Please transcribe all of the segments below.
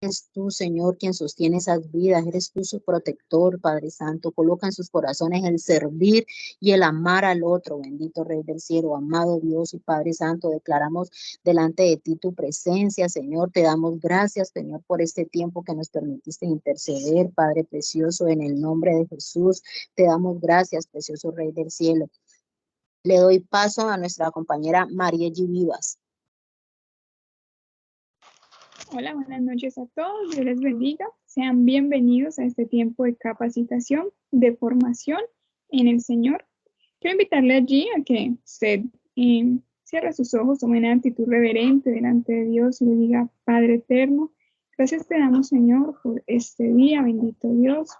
Eres tú, Señor, quien sostiene esas vidas, eres tú su protector, Padre Santo. Coloca en sus corazones el servir y el amar al otro, bendito Rey del cielo, amado Dios y Padre Santo. Declaramos delante de ti tu presencia, Señor. Te damos gracias, Señor, por este tiempo que nos permitiste interceder, Padre precioso, en el nombre de Jesús. Te damos gracias, precioso Rey del cielo. Le doy paso a nuestra compañera María G. Vivas. Hola, buenas noches a todos, Dios les bendiga. Sean bienvenidos a este tiempo de capacitación, de formación en el Señor. Quiero invitarle allí a que usted cierre sus ojos, tome una actitud reverente delante de Dios y le diga: Padre eterno, gracias te damos, Señor, por este día, bendito Dios.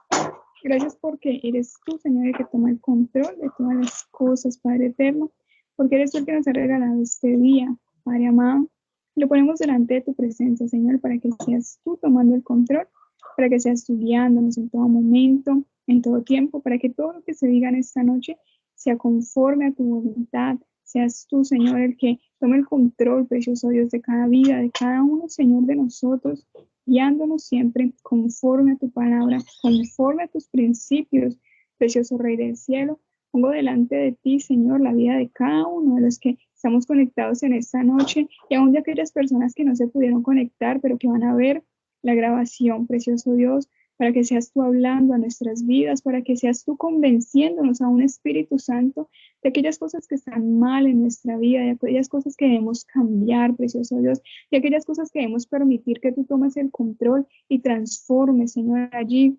Gracias porque eres tú, Señor, el que toma el control de todas las cosas, Padre eterno, porque eres tú el que nos ha regalado este día, Padre amado. Lo ponemos delante de tu presencia, Señor, para que seas tú tomando el control, para que seas tú guiándonos en todo momento, en todo tiempo, para que todo lo que se diga en esta noche sea conforme a tu voluntad. Seas tú, Señor, el que tome el control, precioso Dios, de cada vida, de cada uno, Señor, de nosotros, guiándonos siempre conforme a tu palabra, conforme a tus principios, precioso Rey del cielo. Pongo delante de ti, Señor, la vida de cada uno de los que estamos conectados en esta noche y aún de aquellas personas que no se pudieron conectar, pero que van a ver la grabación, precioso Dios, para que seas tú hablando a nuestras vidas, para que seas tú convenciéndonos a un Espíritu Santo de aquellas cosas que están mal en nuestra vida, de aquellas cosas que debemos cambiar, precioso Dios, de aquellas cosas que debemos permitir que tú tomes el control y transformes, Señor, allí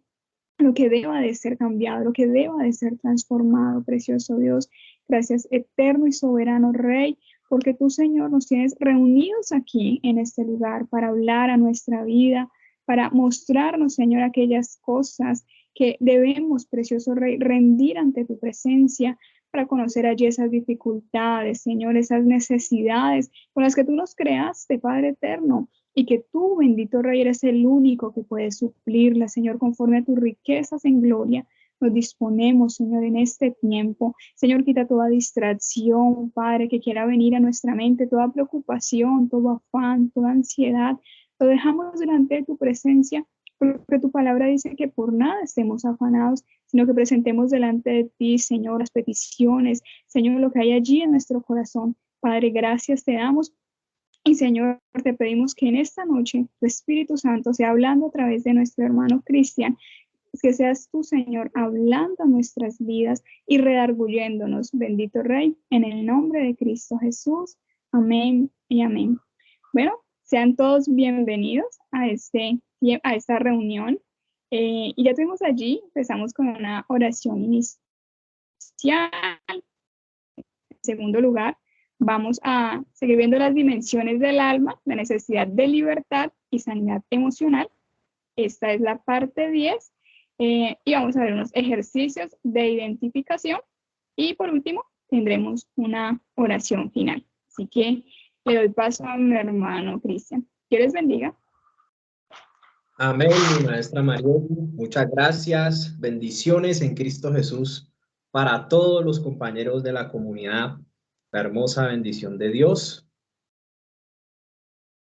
lo que deba de ser cambiado, lo que deba de ser transformado, precioso Dios. Gracias, eterno y soberano Rey, porque tú, Señor, nos tienes reunidos aquí en este lugar para hablar a nuestra vida, para mostrarnos, Señor, aquellas cosas que debemos, precioso Rey, rendir ante tu presencia, para conocer allí esas dificultades, Señor, esas necesidades con las que tú nos creaste, Padre eterno, y que tú, bendito Rey, eres el único que puede suplirla, Señor, conforme a tus riquezas en gloria. Nos disponemos, Señor, en este tiempo. Señor, quita toda distracción, Padre, que quiera venir a nuestra mente, toda preocupación, todo afán, toda ansiedad. Lo dejamos delante de tu presencia, porque tu palabra dice que por nada estemos afanados, sino que presentemos delante de ti, Señor, las peticiones, Señor, lo que hay allí en nuestro corazón. Padre, gracias te damos. Y Señor, te pedimos que en esta noche tu Espíritu Santo sea hablando a través de nuestro hermano Cristian, que seas tú, Señor, hablando a nuestras vidas y redarguyéndonos, bendito Rey, en el nombre de Cristo Jesús. Amén y amén. Bueno, sean todos bienvenidos a esta reunión. Y ya tenemos allí, empezamos con una oración inicial. En segundo lugar, vamos a seguir viendo las dimensiones del alma, la necesidad de libertad y sanidad emocional. Esta es la parte 10 y vamos a ver unos ejercicios de identificación y por último tendremos una oración final. Así que le doy paso a mi hermano Cristian. Dios les bendiga. Amén, mi maestra María. Muchas gracias. Bendiciones en Cristo Jesús para todos los compañeros de la comunidad. La hermosa bendición de Dios.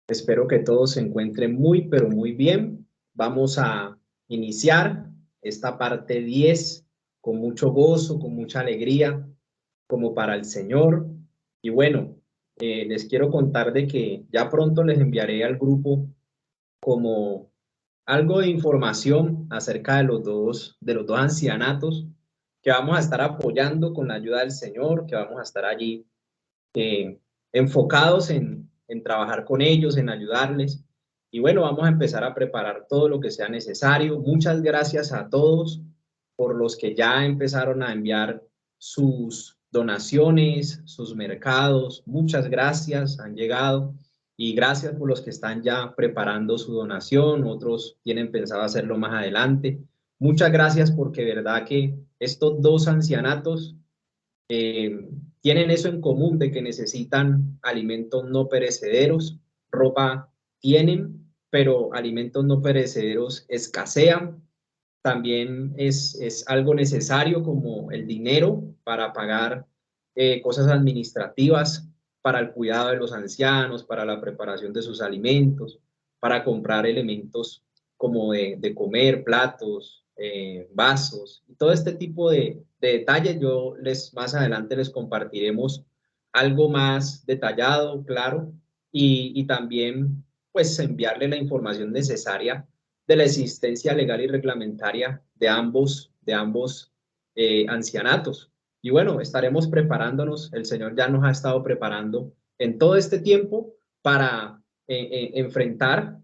Espero que todos se encuentren muy, pero muy bien. Vamos a iniciar esta parte 10 con mucho gozo, con mucha alegría, como para el Señor. Y bueno, les quiero contar de que ya pronto les enviaré al grupo como algo de información acerca de los dos ancianatos que vamos a estar apoyando con la ayuda del Señor, que vamos a estar allí enfocados en trabajar con ellos, en ayudarles. Y bueno, vamos a empezar a preparar todo lo que sea necesario. Muchas gracias a todos por los que ya empezaron a enviar sus donaciones, sus mercados. Muchas gracias, han llegado. Y gracias por los que están ya preparando su donación. Otros tienen pensado hacerlo más adelante. Muchas gracias porque verdad que estos dos ancianatos tienen eso en común de que necesitan alimentos no perecederos, ropa tienen, pero alimentos no perecederos escasean. También es algo necesario como el dinero para pagar cosas administrativas, para el cuidado de los ancianos, para la preparación de sus alimentos. para comprar elementos como de comer, platos, vasos, y todo este tipo de detalles. Más adelante les compartiremos algo más detallado, claro, y también pues enviarle la información necesaria de la existencia legal y reglamentaria de ambos ancianatos. Y bueno, estaremos preparándonos, el Señor ya nos ha estado preparando en todo este tiempo para enfrentar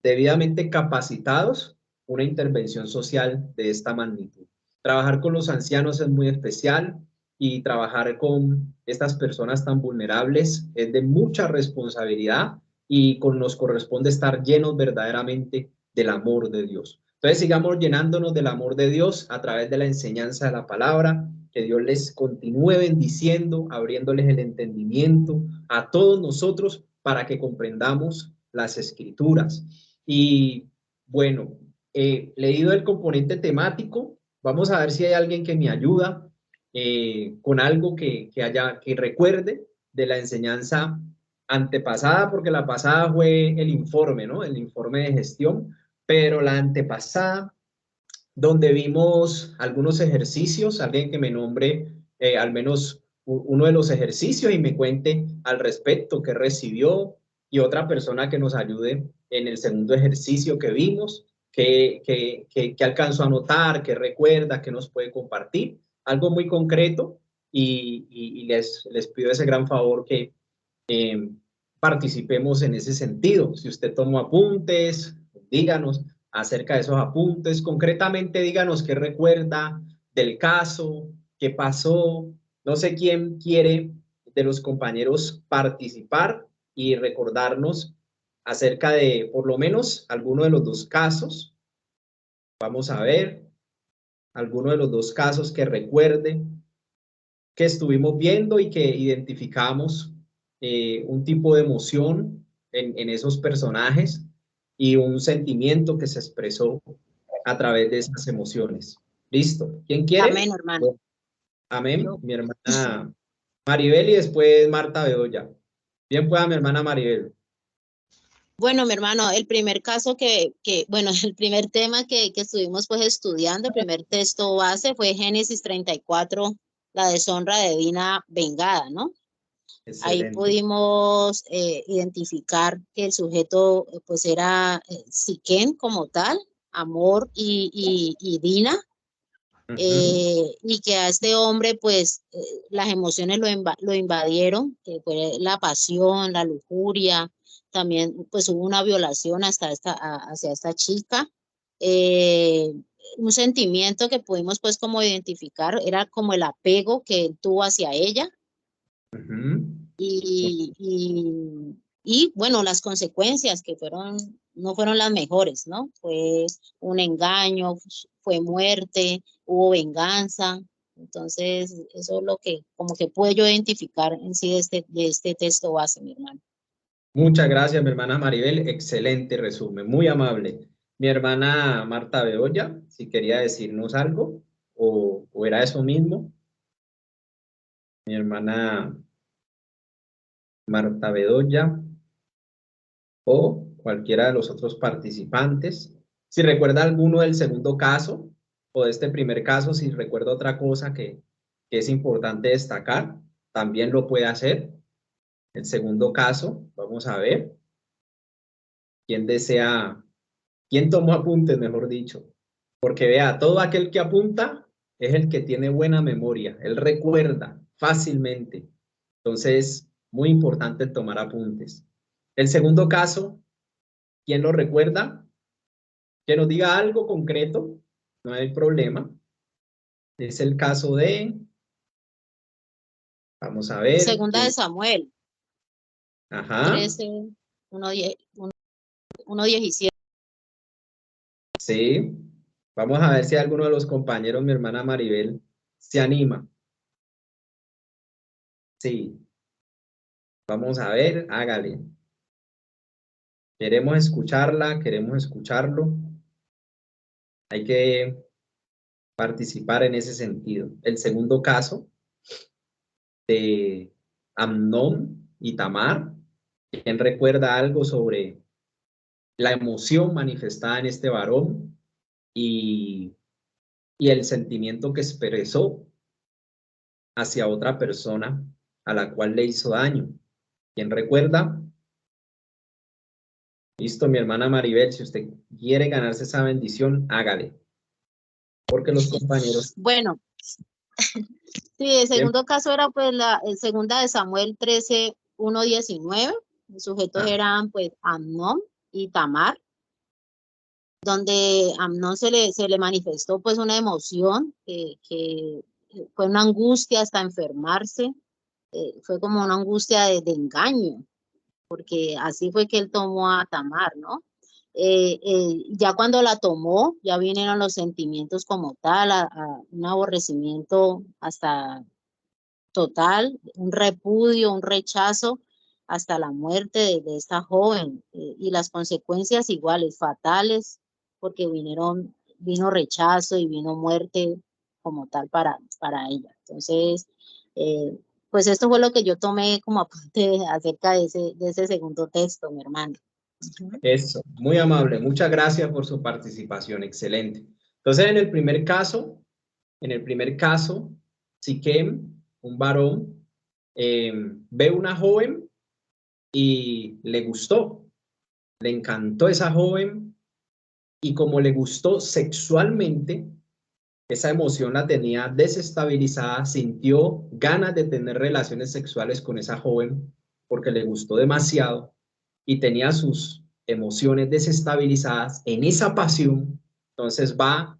debidamente capacitados una intervención social de esta magnitud. Trabajar con los ancianos es muy especial y trabajar con estas personas tan vulnerables es de mucha responsabilidad y nos corresponde estar llenos verdaderamente del amor de Dios. Entonces sigamos llenándonos del amor de Dios a través de la enseñanza de la palabra, que Dios les continúe bendiciendo, abriéndoles el entendimiento a todos nosotros para que comprendamos las Escrituras. Y bueno, leído el componente temático, vamos a ver si hay alguien que me ayuda con algo que recuerde de la enseñanza antepasada, porque la pasada fue el informe, ¿no? El informe de gestión, pero la antepasada, donde vimos algunos ejercicios, alguien que me nombre al menos uno de los ejercicios y me cuente al respecto qué recibió, y otra persona que nos ayude en el segundo ejercicio que vimos, que alcanzó a notar, que recuerda, que nos puede compartir, algo muy concreto, y les pido ese gran favor que participemos en ese sentido. Si usted tomó apuntes, díganos acerca de esos apuntes. Concretamente, díganos qué recuerda del caso, qué pasó. No sé quién quiere de los compañeros participar y recordarnos acerca de, por lo menos, alguno de los dos casos. Vamos a ver, alguno de los dos casos que recuerde, que estuvimos viendo y que identificamos un tipo de emoción en esos personajes y un sentimiento que se expresó a través de esas emociones. ¿Listo? ¿Quién quiere? Amén, hermano. Amén. Yo. Mi hermana Maribel y después Marta Bedoya. Bien pueda mi hermana Maribel. Bueno, mi hermano, el primer caso bueno, el primer tema que estuvimos pues estudiando, el primer texto base fue Génesis 34, la deshonra de Dina vengada, ¿no? Excelente. Ahí pudimos identificar que el sujeto pues era Siquén como tal, Amor y Dina, y que a este hombre pues las emociones lo invadieron, que fue la pasión, la lujuria, también pues hubo una violación hacia esta chica. Un sentimiento que pudimos pues como identificar era como el apego que él tuvo hacia ella. Y bueno, las consecuencias que no fueron las mejores, ¿no? Fue un engaño, fue muerte, hubo venganza. Entonces, eso es lo que como que puedo yo identificar en sí de este texto base, mi hermano. Muchas gracias, mi hermana Maribel. Excelente resumen, muy amable. Mi hermana Marta Bedoya, si quería decirnos algo, o era eso mismo. Mi hermana Marta Bedoya, o cualquiera de los otros participantes. Si recuerda alguno del segundo caso, o de este primer caso, si recuerda otra cosa que es importante destacar, también lo puede hacer. El segundo caso, vamos a ver. ¿Quién desea? ¿Quién tomó apuntes, mejor dicho? Porque vea, todo aquel que apunta es el que tiene buena memoria, él recuerda fácilmente. Entonces, muy importante el tomar apuntes. El segundo caso, ¿quién lo recuerda? Que nos diga algo concreto, no hay problema. Es el caso de, vamos a ver. Segunda de Samuel. Ajá. 13, 1:17. Sí. Vamos a ver si alguno de los compañeros, mi hermana Maribel, se anima. Sí. Vamos a ver, hágale. Queremos escucharla, queremos escucharlo. Hay que participar en ese sentido. El segundo caso de Amnón y Tamar. ¿Quién recuerda algo sobre la emoción manifestada en este varón y el sentimiento que expresó hacia otra persona a la cual le hizo daño. ¿Quién recuerda? Listo, mi hermana Maribel, si usted quiere ganarse esa bendición, hágale. Porque los compañeros... Bueno, sí, el segundo caso era pues el segunda de Samuel 13, 1-19. Los sujetos eran pues Amnón y Tamar, donde a Amnón se le manifestó pues una emoción que fue una angustia hasta enfermarse, fue como una angustia de engaño, porque así fue que él tomó a Tamar, ¿no? Ya cuando la tomó, ya vinieron los sentimientos como tal, un aborrecimiento hasta total, un repudio, un rechazo hasta la muerte de esta joven, y las consecuencias iguales, fatales, porque vino rechazo y vino muerte como tal para ella. Entonces, pues esto fue lo que yo tomé como apunte acerca de ese segundo texto, mi hermano. Eso, muy amable. Muchas gracias por su participación. Excelente. Entonces, en el primer caso, Siquem, un varón, ve una joven y le gustó, le encantó esa joven y como le gustó sexualmente, esa emoción la tenía desestabilizada, sintió ganas de tener relaciones sexuales con esa joven porque le gustó demasiado y tenía sus emociones desestabilizadas en esa pasión. Entonces va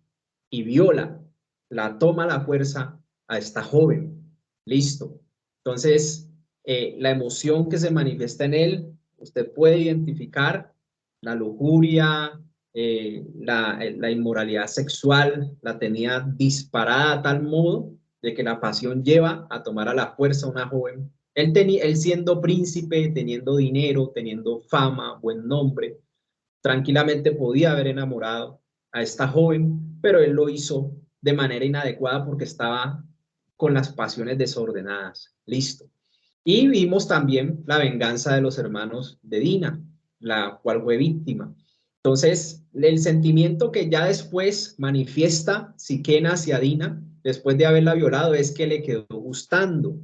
y viola, la toma a la fuerza a esta joven. Listo. Entonces, la emoción que se manifiesta en él, usted puede identificar la lujuria, la inmoralidad sexual, la tenía disparada a tal modo de que la pasión lleva a tomar a la fuerza a una joven. Él siendo príncipe, teniendo dinero, teniendo fama, buen nombre, tranquilamente podía haber enamorado a esta joven, pero él lo hizo de manera inadecuada porque estaba con las pasiones desordenadas. Listo. Y vimos también la venganza de los hermanos de Dina, la cual fue víctima. Entonces, el sentimiento que ya después manifiesta Siquem hacia Dina, después de haberla violado, es que le quedó gustando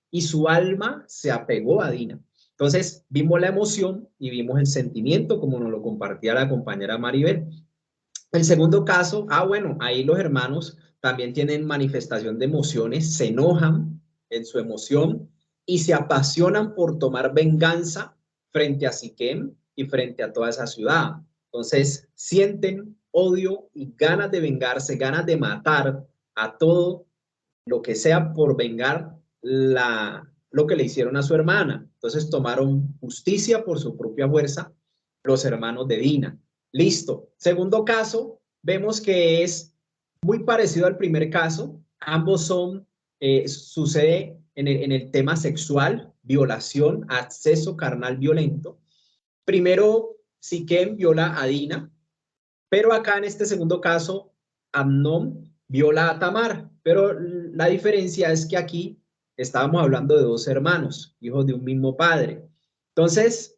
y su alma se apegó a Dina. Entonces, vimos la emoción y vimos el sentimiento, como nos lo compartía la compañera Maribel. El segundo caso, bueno, ahí los hermanos también tienen manifestación de emociones, se enojan en su emoción y se apasionan por tomar venganza frente a Siquem y frente a toda esa ciudad. Entonces, sienten odio y ganas de vengarse, ganas de matar a todo lo que sea por vengar lo que le hicieron a su hermana. Entonces tomaron justicia por su propia fuerza los hermanos de Dina. Listo. Segundo caso, vemos que es muy parecido al primer caso. Ambos sucede en el tema sexual, violación, acceso carnal violento. Primero, Siquem viola a Dina, pero acá en este segundo caso, Amnón viola a Tamar, pero la diferencia es que aquí estábamos hablando de dos hermanos, hijos de un mismo padre. Entonces,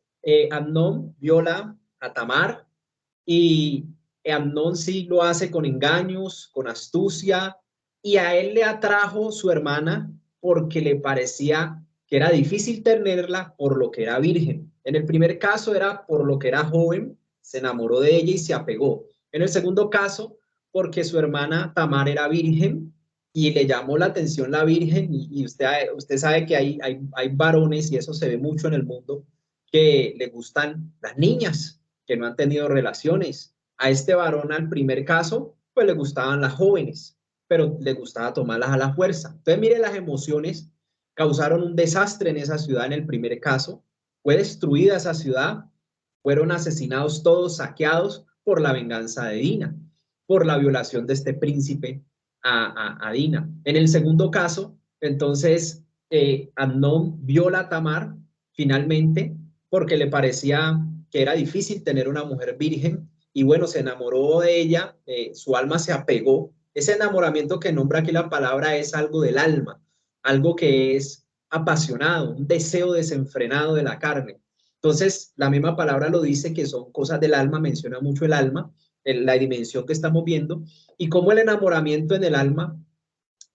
Amnón viola a Tamar y Amnón sí lo hace con engaños, con astucia, y a él le atrajo su hermana porque le parecía que era difícil tenerla por lo que era virgen. En el primer caso era por lo que era joven, se enamoró de ella y se apegó. En el segundo caso, porque su hermana Tamar era virgen y le llamó la atención la virgen y usted sabe que hay varones, y eso se ve mucho en el mundo, que le gustan las niñas, que no han tenido relaciones. A este varón, al primer caso, pues le gustaban las jóvenes, pero le gustaba tomarlas a la fuerza. Entonces, mire, las emociones causaron un desastre en esa ciudad en el primer caso. Fue destruida esa ciudad, fueron asesinados todos, saqueados por la venganza de Dina, por la violación de este príncipe a Dina. En el segundo caso, entonces, Amnón viola a Tamar finalmente porque le parecía que era difícil tener una mujer virgen y bueno, se enamoró de ella, su alma se apegó. Ese enamoramiento que nombra aquí la palabra es algo del alma, algo que es apasionado, un deseo desenfrenado de la carne. Entonces, la misma palabra lo dice, que son cosas del alma, menciona mucho el alma, la dimensión que estamos viendo, y cómo el enamoramiento en el alma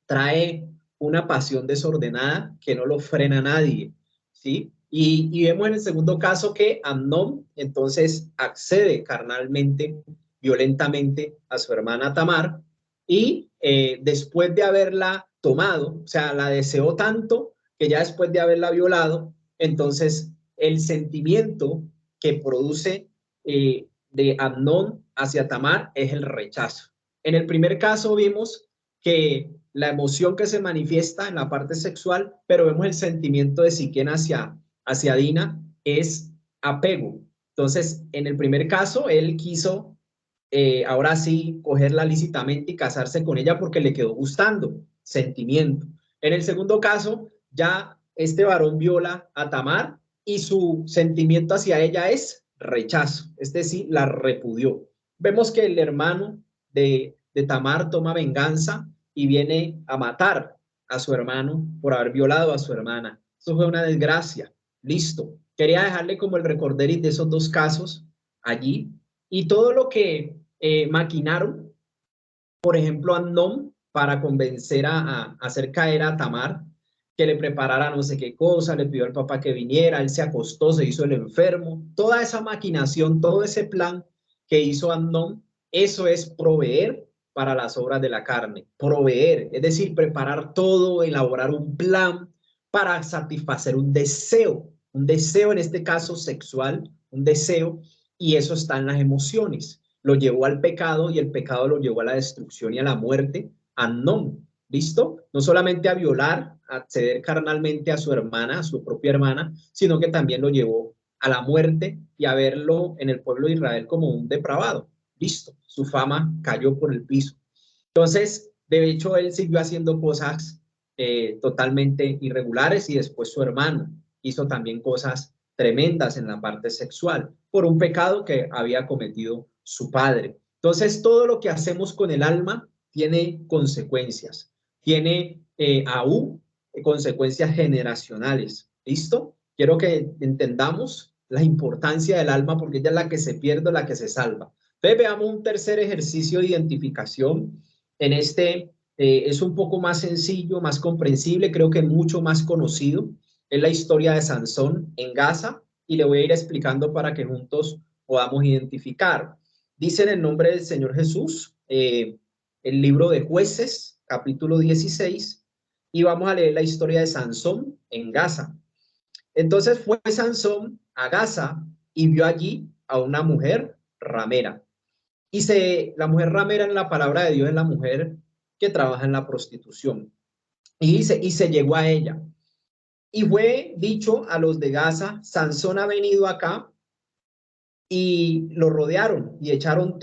trae una pasión desordenada que no lo frena a nadie, ¿sí? Y vemos en el segundo caso que Amnón entonces accede carnalmente, violentamente a su hermana Tamar, y después de haberla tomado, o sea, la deseó tanto que ya después de haberla violado, entonces el sentimiento que produce de Amnón hacia Tamar es el rechazo. En el primer caso vimos que la emoción que se manifiesta en la parte sexual, pero vemos el sentimiento de Siquén hacia Dina es apego. Entonces, en el primer caso, él quiso ahora sí cogerla lícitamente y casarse con ella porque le quedó gustando, sentimiento. En el segundo caso, ya este varón viola a Tamar y su sentimiento hacia ella es rechazo, es decir, la repudió. Vemos que el hermano de Tamar toma venganza y viene a matar a su hermano por haber violado a su hermana. Eso fue una desgracia. Listo. Quería dejarle como el recorderis de esos dos casos allí y todo lo que maquinaron, por ejemplo, a Amnón para convencer a hacer caer a Tamar, que le preparara no sé qué cosa, le pidió al papá que viniera, él se acostó, se hizo el enfermo. Toda esa maquinación, todo ese plan que hizo Amnón, eso es proveer para las obras de la carne, proveer, es decir, preparar todo, elaborar un plan para satisfacer un deseo en este caso sexual, un deseo, y eso está en las emociones. Lo llevó al pecado y el pecado lo llevó a la destrucción y a la muerte. Amnón, ¿listo? No solamente a violar, a acceder carnalmente a su hermana, a su propia hermana, sino que también lo llevó a la muerte y a verlo en el pueblo de Israel como un depravado. Listo, su fama cayó por el piso. Entonces, de hecho, él siguió haciendo cosas totalmente irregulares y después su hermano hizo también cosas tremendas en la parte sexual por un pecado que había cometido su padre. Entonces, todo lo que hacemos con el alma tiene consecuencias, tiene aún consecuencias generacionales. ¿Listo? Quiero que entendamos la importancia del alma porque ella es la que se pierde, la que se salva. Entonces, veamos un tercer ejercicio de identificación. En este es un poco más sencillo, más comprensible, creo que mucho más conocido. Es la historia de Sansón en Gaza y le voy a ir explicando para que juntos podamos identificar. Dice en el nombre del Señor Jesús, el libro de Jueces, capítulo 16, y vamos a leer la historia de Sansón en Gaza. Entonces fue Sansón a Gaza y vio allí a una mujer ramera. La mujer ramera en la palabra de Dios es la mujer que trabaja en la prostitución. Y se llegó a ella. Y fue dicho a los de Gaza, Sansón ha venido acá, y lo rodearon y echaron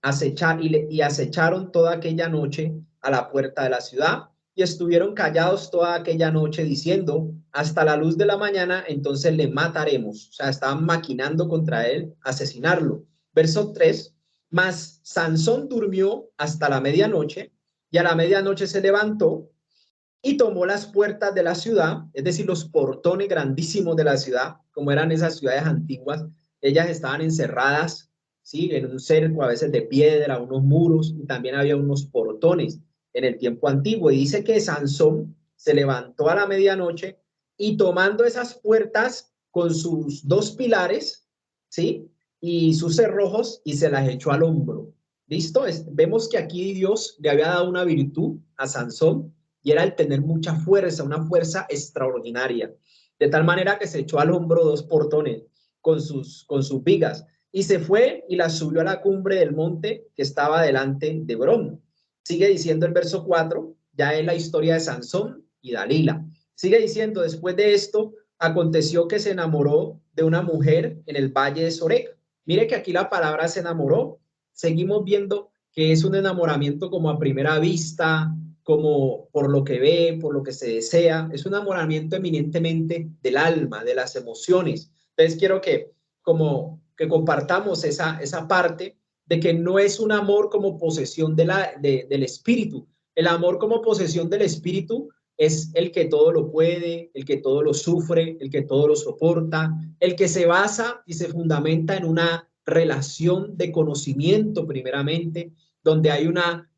acecharon toda aquella noche a la puerta de la ciudad y estuvieron callados toda aquella noche diciendo hasta la luz de la mañana, entonces le mataremos. O sea, estaban maquinando contra él, asesinarlo. Verso 3, mas Sansón durmió hasta la medianoche y a la medianoche se levantó y tomó las puertas de la ciudad, es decir, los portones grandísimos de la ciudad, como eran esas ciudades antiguas. Ellas estaban encerradas, ¿sí? En un cerco, a veces de piedra, unos muros, y también había unos portones en el tiempo antiguo. Y dice que Sansón se levantó a la medianoche y tomando esas puertas con sus dos pilares, ¿sí? Y sus cerrojos, y se las echó al hombro. ¿Listo? Vemos que aquí Dios le había dado una virtud a Sansón, y era el tener mucha fuerza, una fuerza extraordinaria, de tal manera que se echó al hombro dos portones con sus vigas, y se fue y las subió a la cumbre del monte que estaba delante de Hebrón. Sigue diciendo el verso 4, ya es la historia de Sansón y Dalila. Sigue diciendo, después de esto, aconteció que se enamoró de una mujer en el valle de Sorek. Mire que aquí la palabra se enamoró, seguimos viendo que es un enamoramiento como a primera vista, como por lo que ve, por lo que se desea. Es un enamoramiento eminentemente del alma, de las emociones. Entonces quiero que compartamos esa parte de que no es un amor como posesión del espíritu. El amor como posesión del espíritu es el que todo lo puede, el que todo lo sufre, el que todo lo soporta, el que se basa y se fundamenta en una relación de conocimiento primeramente, donde hay una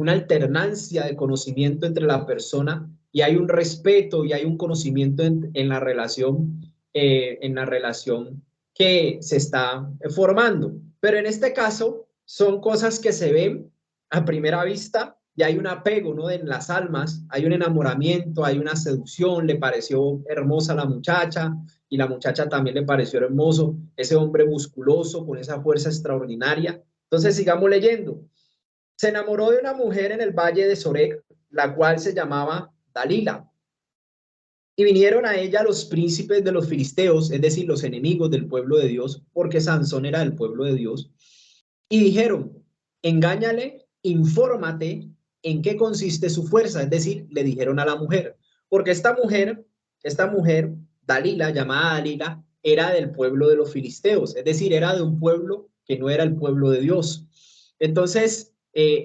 alternancia de conocimiento entre la persona y hay un respeto y hay un conocimiento en la relación que se está formando. Pero en este caso son cosas que se ven a primera vista y hay un apego, ¿no? En las almas, hay un enamoramiento, hay una seducción, le pareció hermosa la muchacha y la muchacha también le pareció hermoso ese hombre musculoso con esa fuerza extraordinaria. Entonces sigamos leyendo. Se enamoró de una mujer en el valle de Sorek, la cual se llamaba Dalila. Y vinieron a ella los príncipes de los filisteos, es decir, los enemigos del pueblo de Dios, porque Sansón era del pueblo de Dios, y dijeron, engáñale, infórmate en qué consiste su fuerza, es decir, le dijeron a la mujer, porque esta mujer, Dalila, llamada Dalila, era del pueblo de los filisteos, es decir, era de un pueblo que no era el pueblo de Dios. Entonces,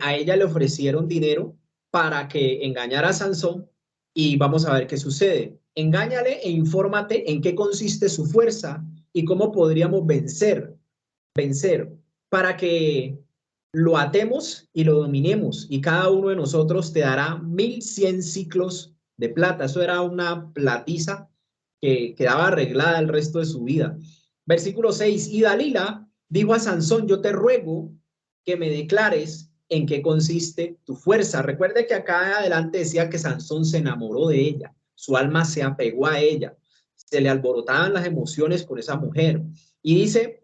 a ella le ofrecieron dinero para que engañara a Sansón y vamos a ver qué sucede. Engáñale e infórmate en qué consiste su fuerza y cómo podríamos vencer para que lo atemos y lo dominemos y cada uno de nosotros te dará 1100 ciclos de plata. Eso era una platiza que quedaba arreglada el resto de su vida. Versículo 6, y Dalila dijo a Sansón, yo te ruego que me declares en qué consiste tu fuerza. Recuerde que acá adelante decía que Sansón se enamoró de ella, su alma se apegó a ella, se le alborotaban las emociones con esa mujer. Y dice,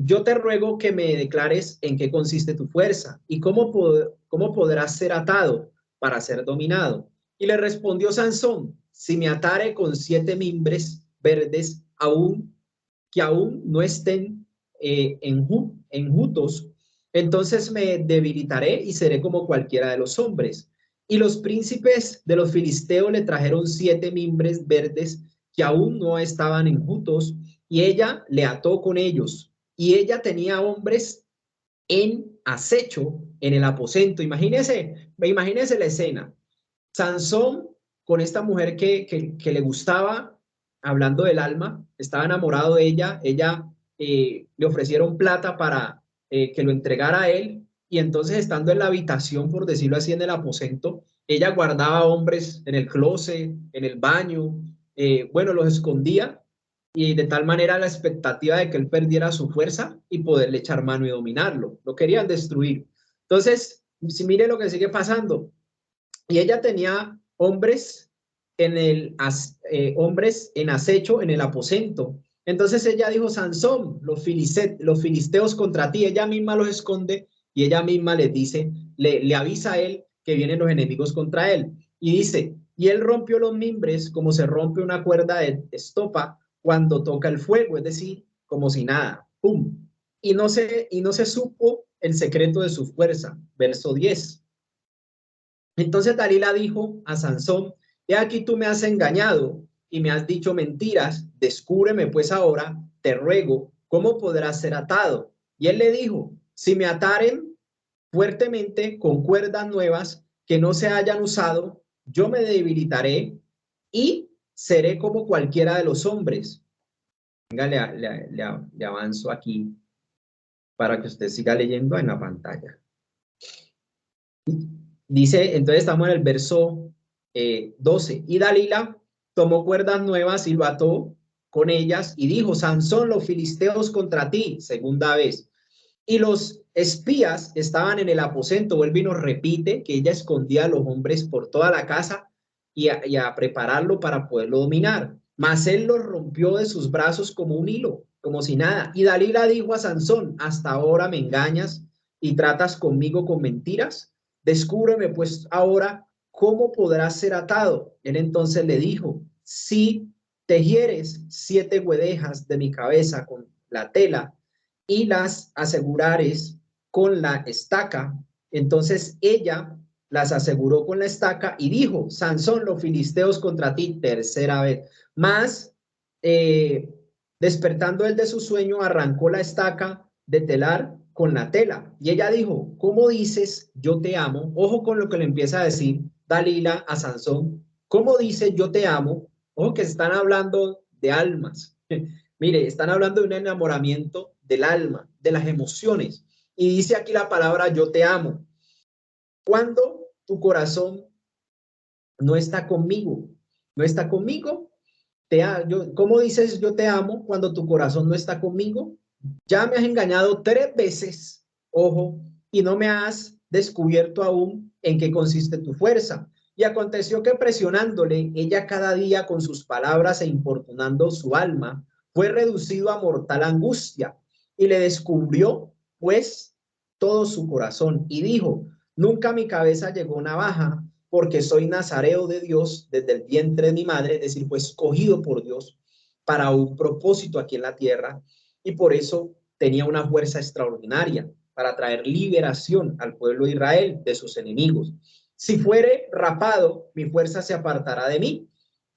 yo te ruego que me declares en qué consiste tu fuerza y cómo podrás ser atado para ser dominado. Y le respondió Sansón, si me atare con 7 mimbres verdes, que aún no estén enjutos, entonces me debilitaré y seré como cualquiera de los hombres. Y los príncipes de los filisteos le trajeron 7 mimbres verdes que aún no estaban enjutos, y ella le ató con ellos. Y ella tenía hombres en acecho en el aposento. Imagínese la escena. Sansón con esta mujer que le gustaba, hablando del alma, estaba enamorado de ella, le ofrecieron plata para que lo entregara a él, y entonces estando en la habitación, por decirlo así, en el aposento, ella guardaba hombres en el closet, en el baño, bueno, los escondía, y de tal manera la expectativa de que él perdiera su fuerza y poderle echar mano y dominarlo. Lo querían destruir. Entonces, si mire lo que sigue pasando. Y ella tenía hombres hombres en acecho en el aposento. Entonces ella dijo, Sansón, los filisteos contra ti. Ella misma los esconde y ella misma les dice, le avisa a él que vienen los enemigos contra él. Y dice, y él rompió los mimbres como se rompe una cuerda de estopa cuando toca el fuego, es decir, como si nada. ¡Pum! Y no se supo el secreto de su fuerza. Verso 10. Entonces Dalila dijo a Sansón, he aquí tú me has engañado y me has dicho mentiras, descúbreme pues ahora, te ruego, ¿cómo podrás ser atado? Y él le dijo, si me ataren fuertemente con cuerdas nuevas que no se hayan usado, yo me debilitaré y seré como cualquiera de los hombres. Venga, le avanzo aquí para que usted siga leyendo en la pantalla. Dice, entonces estamos en el verso 12. Y Dalila tomó cuerdas nuevas y lo ató con ellas y dijo, Sansón, los filisteos contra ti, segunda vez. Y los espías estaban en el aposento. Vuelve y nos repite que ella escondía a los hombres por toda la casa y a prepararlo para poderlo dominar. Mas él los rompió de sus brazos como un hilo, como si nada. Y Dalila dijo a Sansón, hasta ahora me engañas y tratas conmigo con mentiras. Descúbreme pues ahora cómo podrás ser atado. Él entonces le dijo, si tejieres 7 guedejas de mi cabeza con la tela y las asegurares con la estaca. Entonces ella las aseguró con la estaca y dijo, Sansón, los filisteos contra ti, tercera vez. Mas, despertando él de su sueño, arrancó la estaca de telar con la tela. Y ella dijo, ¿cómo dices yo te amo? Ojo con lo que le empieza a decir Dalila a Sansón, ¿cómo dice yo te amo? Ojo que están hablando de almas. Mire, están hablando de un enamoramiento del alma, de las emociones. Y dice aquí la palabra yo te amo. Cuando tu corazón no está conmigo, no está conmigo, ¿cómo dices yo te amo cuando tu corazón no está conmigo? Ya me has engañado 3 veces, ojo, y no me has descubierto aún en qué consiste tu fuerza. Y aconteció que presionándole ella cada día con sus palabras e importunando su alma, fue reducido a mortal angustia y le descubrió pues todo su corazón y dijo, nunca mi cabeza llegó navaja porque soy nazareo de Dios desde el vientre de mi madre, es decir, fue escogido por Dios para un propósito aquí en la tierra y por eso tenía una fuerza extraordinaria para traer liberación al pueblo de Israel de sus enemigos. Si fuere rapado, mi fuerza se apartará de mí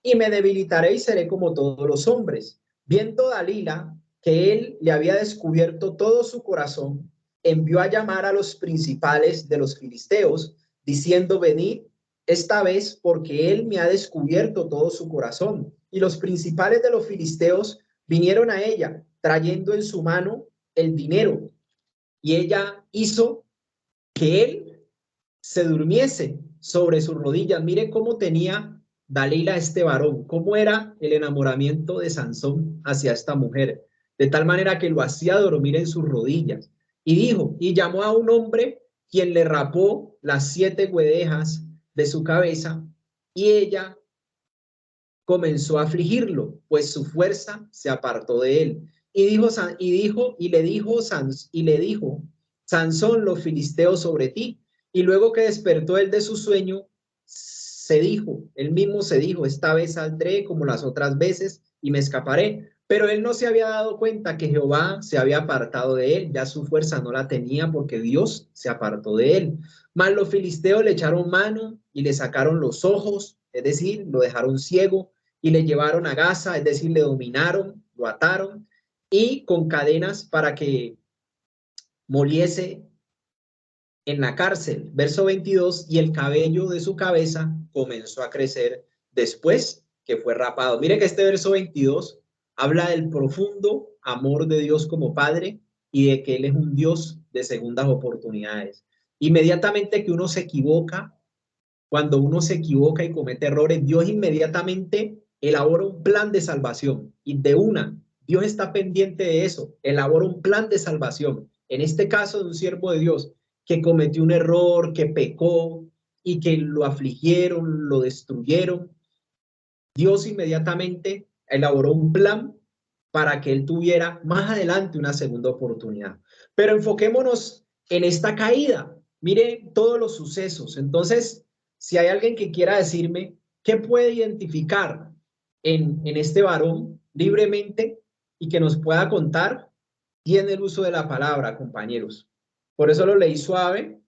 y me debilitaré y seré como todos los hombres. Viendo Dalila que él le había descubierto todo su corazón, envió a llamar a los principales de los filisteos, diciendo, venid esta vez porque él me ha descubierto todo su corazón. Y los principales de los filisteos vinieron a ella, trayendo en su mano el dinero. Y ella hizo que él se durmiese sobre sus rodillas. Mire cómo tenía Dalila este varón, cómo era el enamoramiento de Sansón hacia esta mujer, de tal manera que lo hacía dormir en sus rodillas. Y dijo, y llamó a un hombre quien le rapó las 7 guedejas de su cabeza, y ella comenzó a afligirlo, pues su fuerza se apartó de él. Y le dijo, Sansón, los filisteos sobre ti. Y luego que despertó él de su sueño, él mismo se dijo, esta vez saldré como las otras veces y me escaparé. Pero él no se había dado cuenta que Jehová se había apartado de él, ya su fuerza no la tenía porque Dios se apartó de él. Mas los filisteos le echaron mano y le sacaron los ojos, es decir, lo dejaron ciego y le llevaron a Gaza, es decir, le dominaron, lo ataron y con cadenas para que moliese en la cárcel. Verso 22, y el cabello de su cabeza comenzó a crecer después que fue rapado. Mire que este verso 22 habla del profundo amor de Dios como Padre y de que Él es un Dios de segundas oportunidades. Inmediatamente que uno se equivoca, cuando uno se equivoca y comete errores, Dios inmediatamente elabora un plan de salvación y de una, Dios está pendiente de eso, elabora un plan de salvación. En este caso de un siervo de Dios que cometió un error, que pecó y que lo afligieron, lo destruyeron, Dios inmediatamente elaboró un plan para que él tuviera más adelante una segunda oportunidad. Pero enfoquémonos en esta caída. Mire todos los sucesos. Entonces, si hay alguien que quiera decirme qué puede identificar en este varón libremente y que nos pueda contar, tiene el uso de la palabra, compañeros. Por eso lo leí suave,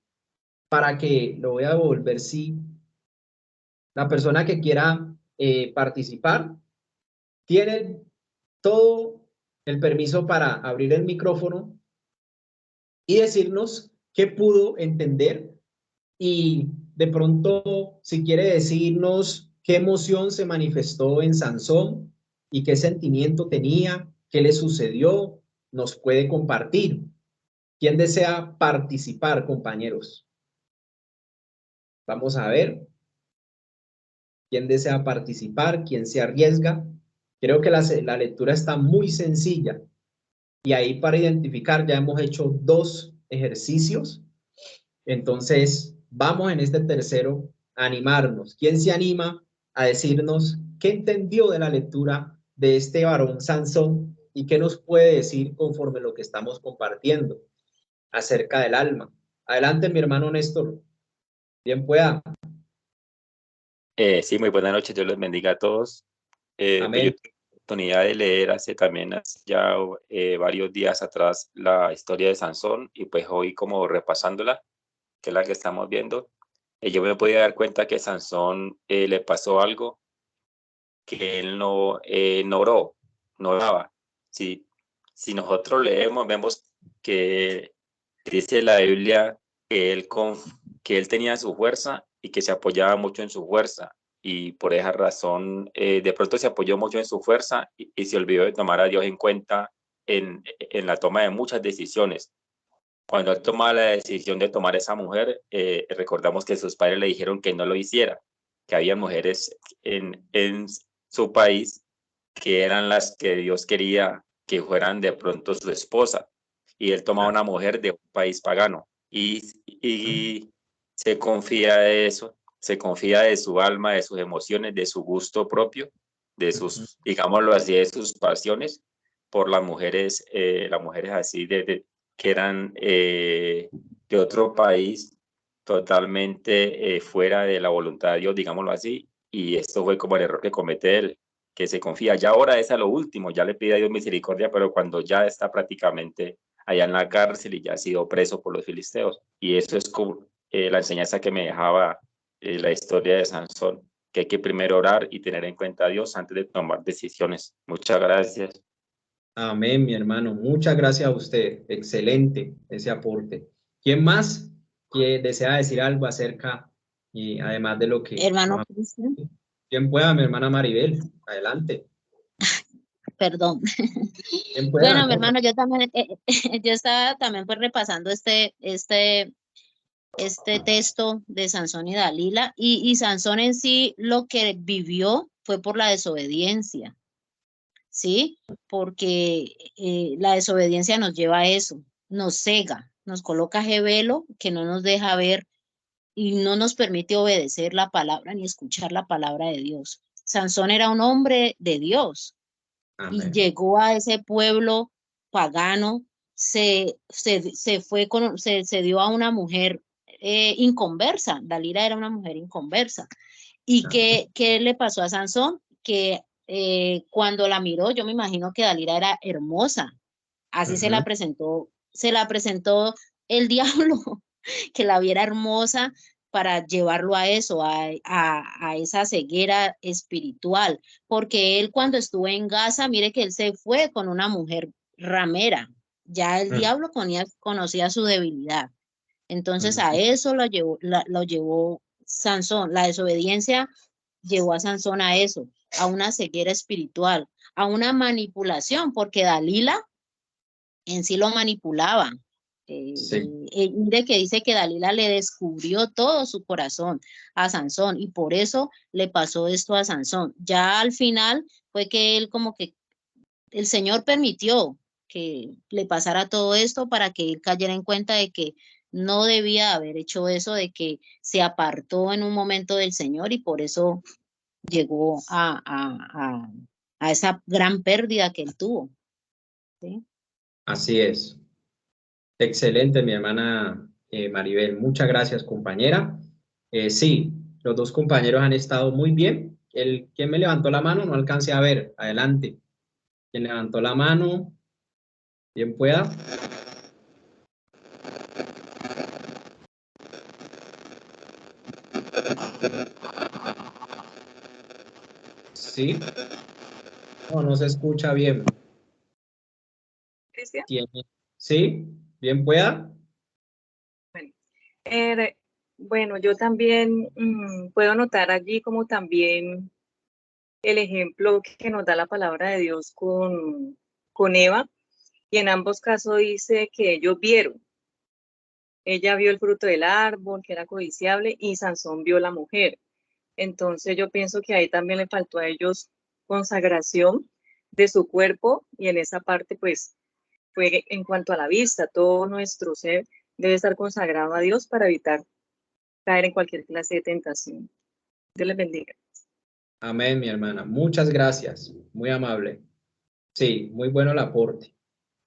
para que lo voy a devolver si la persona que quiera participar tiene todo el permiso para abrir el micrófono y decirnos qué pudo entender y de pronto si quiere decirnos qué emoción se manifestó en Sansón y qué sentimiento tenía, qué le sucedió, nos puede compartir. ¿Quién desea participar, compañeros? Vamos a ver. ¿Quién desea participar? ¿Quién se arriesga? Creo que la lectura está muy sencilla. Y ahí para identificar ya hemos hecho 2 ejercicios. Entonces, vamos en este tercero a animarnos. ¿Quién se anima a decirnos qué entendió de la lectura de este varón Sansón y qué nos puede decir conforme lo que estamos compartiendo acerca del alma? Adelante, mi hermano Néstor. Bien pueda. Sí, muy buenas noches, Dios los bendiga a todos. Pues yo Amén. tuve la oportunidad de leer hace ya varios días atrás la historia de Sansón y pues hoy como repasándola, que es la que estamos viendo, yo me podía dar cuenta que Sansón le pasó algo que él no oraba. Si nosotros leemos, vemos que dice la Biblia que él tenía su fuerza y que se apoyaba mucho en su fuerza. Y por esa razón, de pronto se apoyó mucho en su fuerza y se olvidó de tomar a Dios en cuenta en la toma de muchas decisiones. Cuando él tomaba la decisión de tomar a esa mujer, recordamos que sus padres le dijeron que no lo hiciera, que había mujeres en su país que eran las que Dios quería que fueran de pronto su esposa. Y él tomaba una mujer de un país pagano y se confía de eso, se confía de su alma, de sus emociones, de su gusto propio, de sus, digámoslo así, de sus pasiones por las mujeres así que eran de otro país totalmente fuera de la voluntad de Dios, digámoslo así, y esto fue como el error que comete él, que se confía. Ya ahora es a lo último, ya le pide a Dios misericordia, pero cuando ya está prácticamente allá en la cárcel y ya ha sido preso por los filisteos. Y eso es como la enseñanza que me dejaba la historia de Sansón, que hay que primero orar y tener en cuenta a Dios antes de tomar decisiones. Muchas gracias. Amén, mi hermano. Muchas gracias a usted. Excelente ese aporte. ¿Quién más que desea decir algo acerca y además de lo que... Hermano Cristian, ¿Quién pueda, mi hermana Maribel? Adelante. perdón. ¿Quién pueda? Bueno, mi hermano, yo también, yo estaba también pues repasando este texto de Sansón y Dalila, y Sansón en sí lo que vivió fue por la desobediencia, ¿sí? Porque la desobediencia nos lleva a eso, nos cega, nos coloca ese velo que no nos deja ver y no nos permite obedecer la palabra ni escuchar la palabra de Dios. Sansón era un hombre de Dios y Amén. llegó a ese pueblo pagano, se dio a una mujer inconversa. Dalila era una mujer inconversa. ¿Y qué le pasó a Sansón? Que cuando la miró, yo me imagino que Dalila era hermosa. Así se la presentó el diablo, que la viera hermosa para llevarlo a eso, a esa ceguera espiritual, porque él cuando estuvo en Gaza, mire que él se fue con una mujer ramera, ya el diablo conocía su debilidad, entonces a eso lo llevó Sansón, la desobediencia llevó a Sansón a eso, a una ceguera espiritual, a una manipulación, porque Dalila en sí lo manipulaba. Mire que dice que Dalila le descubrió todo su corazón a Sansón y por eso le pasó esto a Sansón. Ya al final fue que él como que el Señor permitió que le pasara todo esto para que él cayera en cuenta de que no debía haber hecho eso, de que se apartó en un momento del Señor y por eso llegó a esa gran pérdida que él tuvo. ¿Sí? Así es. Excelente, mi hermana Maribel. Muchas gracias, compañera. Sí, los dos compañeros han estado muy bien. ¿Quién me levantó la mano? No alcancé a ver. Adelante. ¿Quién levantó la mano? Bien pueda. Sí. No se escucha bien. Cristian. Sí, bien pueda. Bueno, yo también puedo notar allí como también el ejemplo que nos da la palabra de Dios con Eva, y en ambos casos dice que ellos vieron. Ella vio el fruto del árbol, que era codiciable, y Sansón vio la mujer. Entonces yo pienso que ahí también le faltó a ellos consagración de su cuerpo, y en esa parte pues fue en cuanto a la vista, todo nuestro ser debe estar consagrado a Dios para evitar caer en cualquier clase de tentación. Dios les bendiga. Amén, mi hermana. Muchas gracias. Muy amable. Sí, muy bueno el aporte.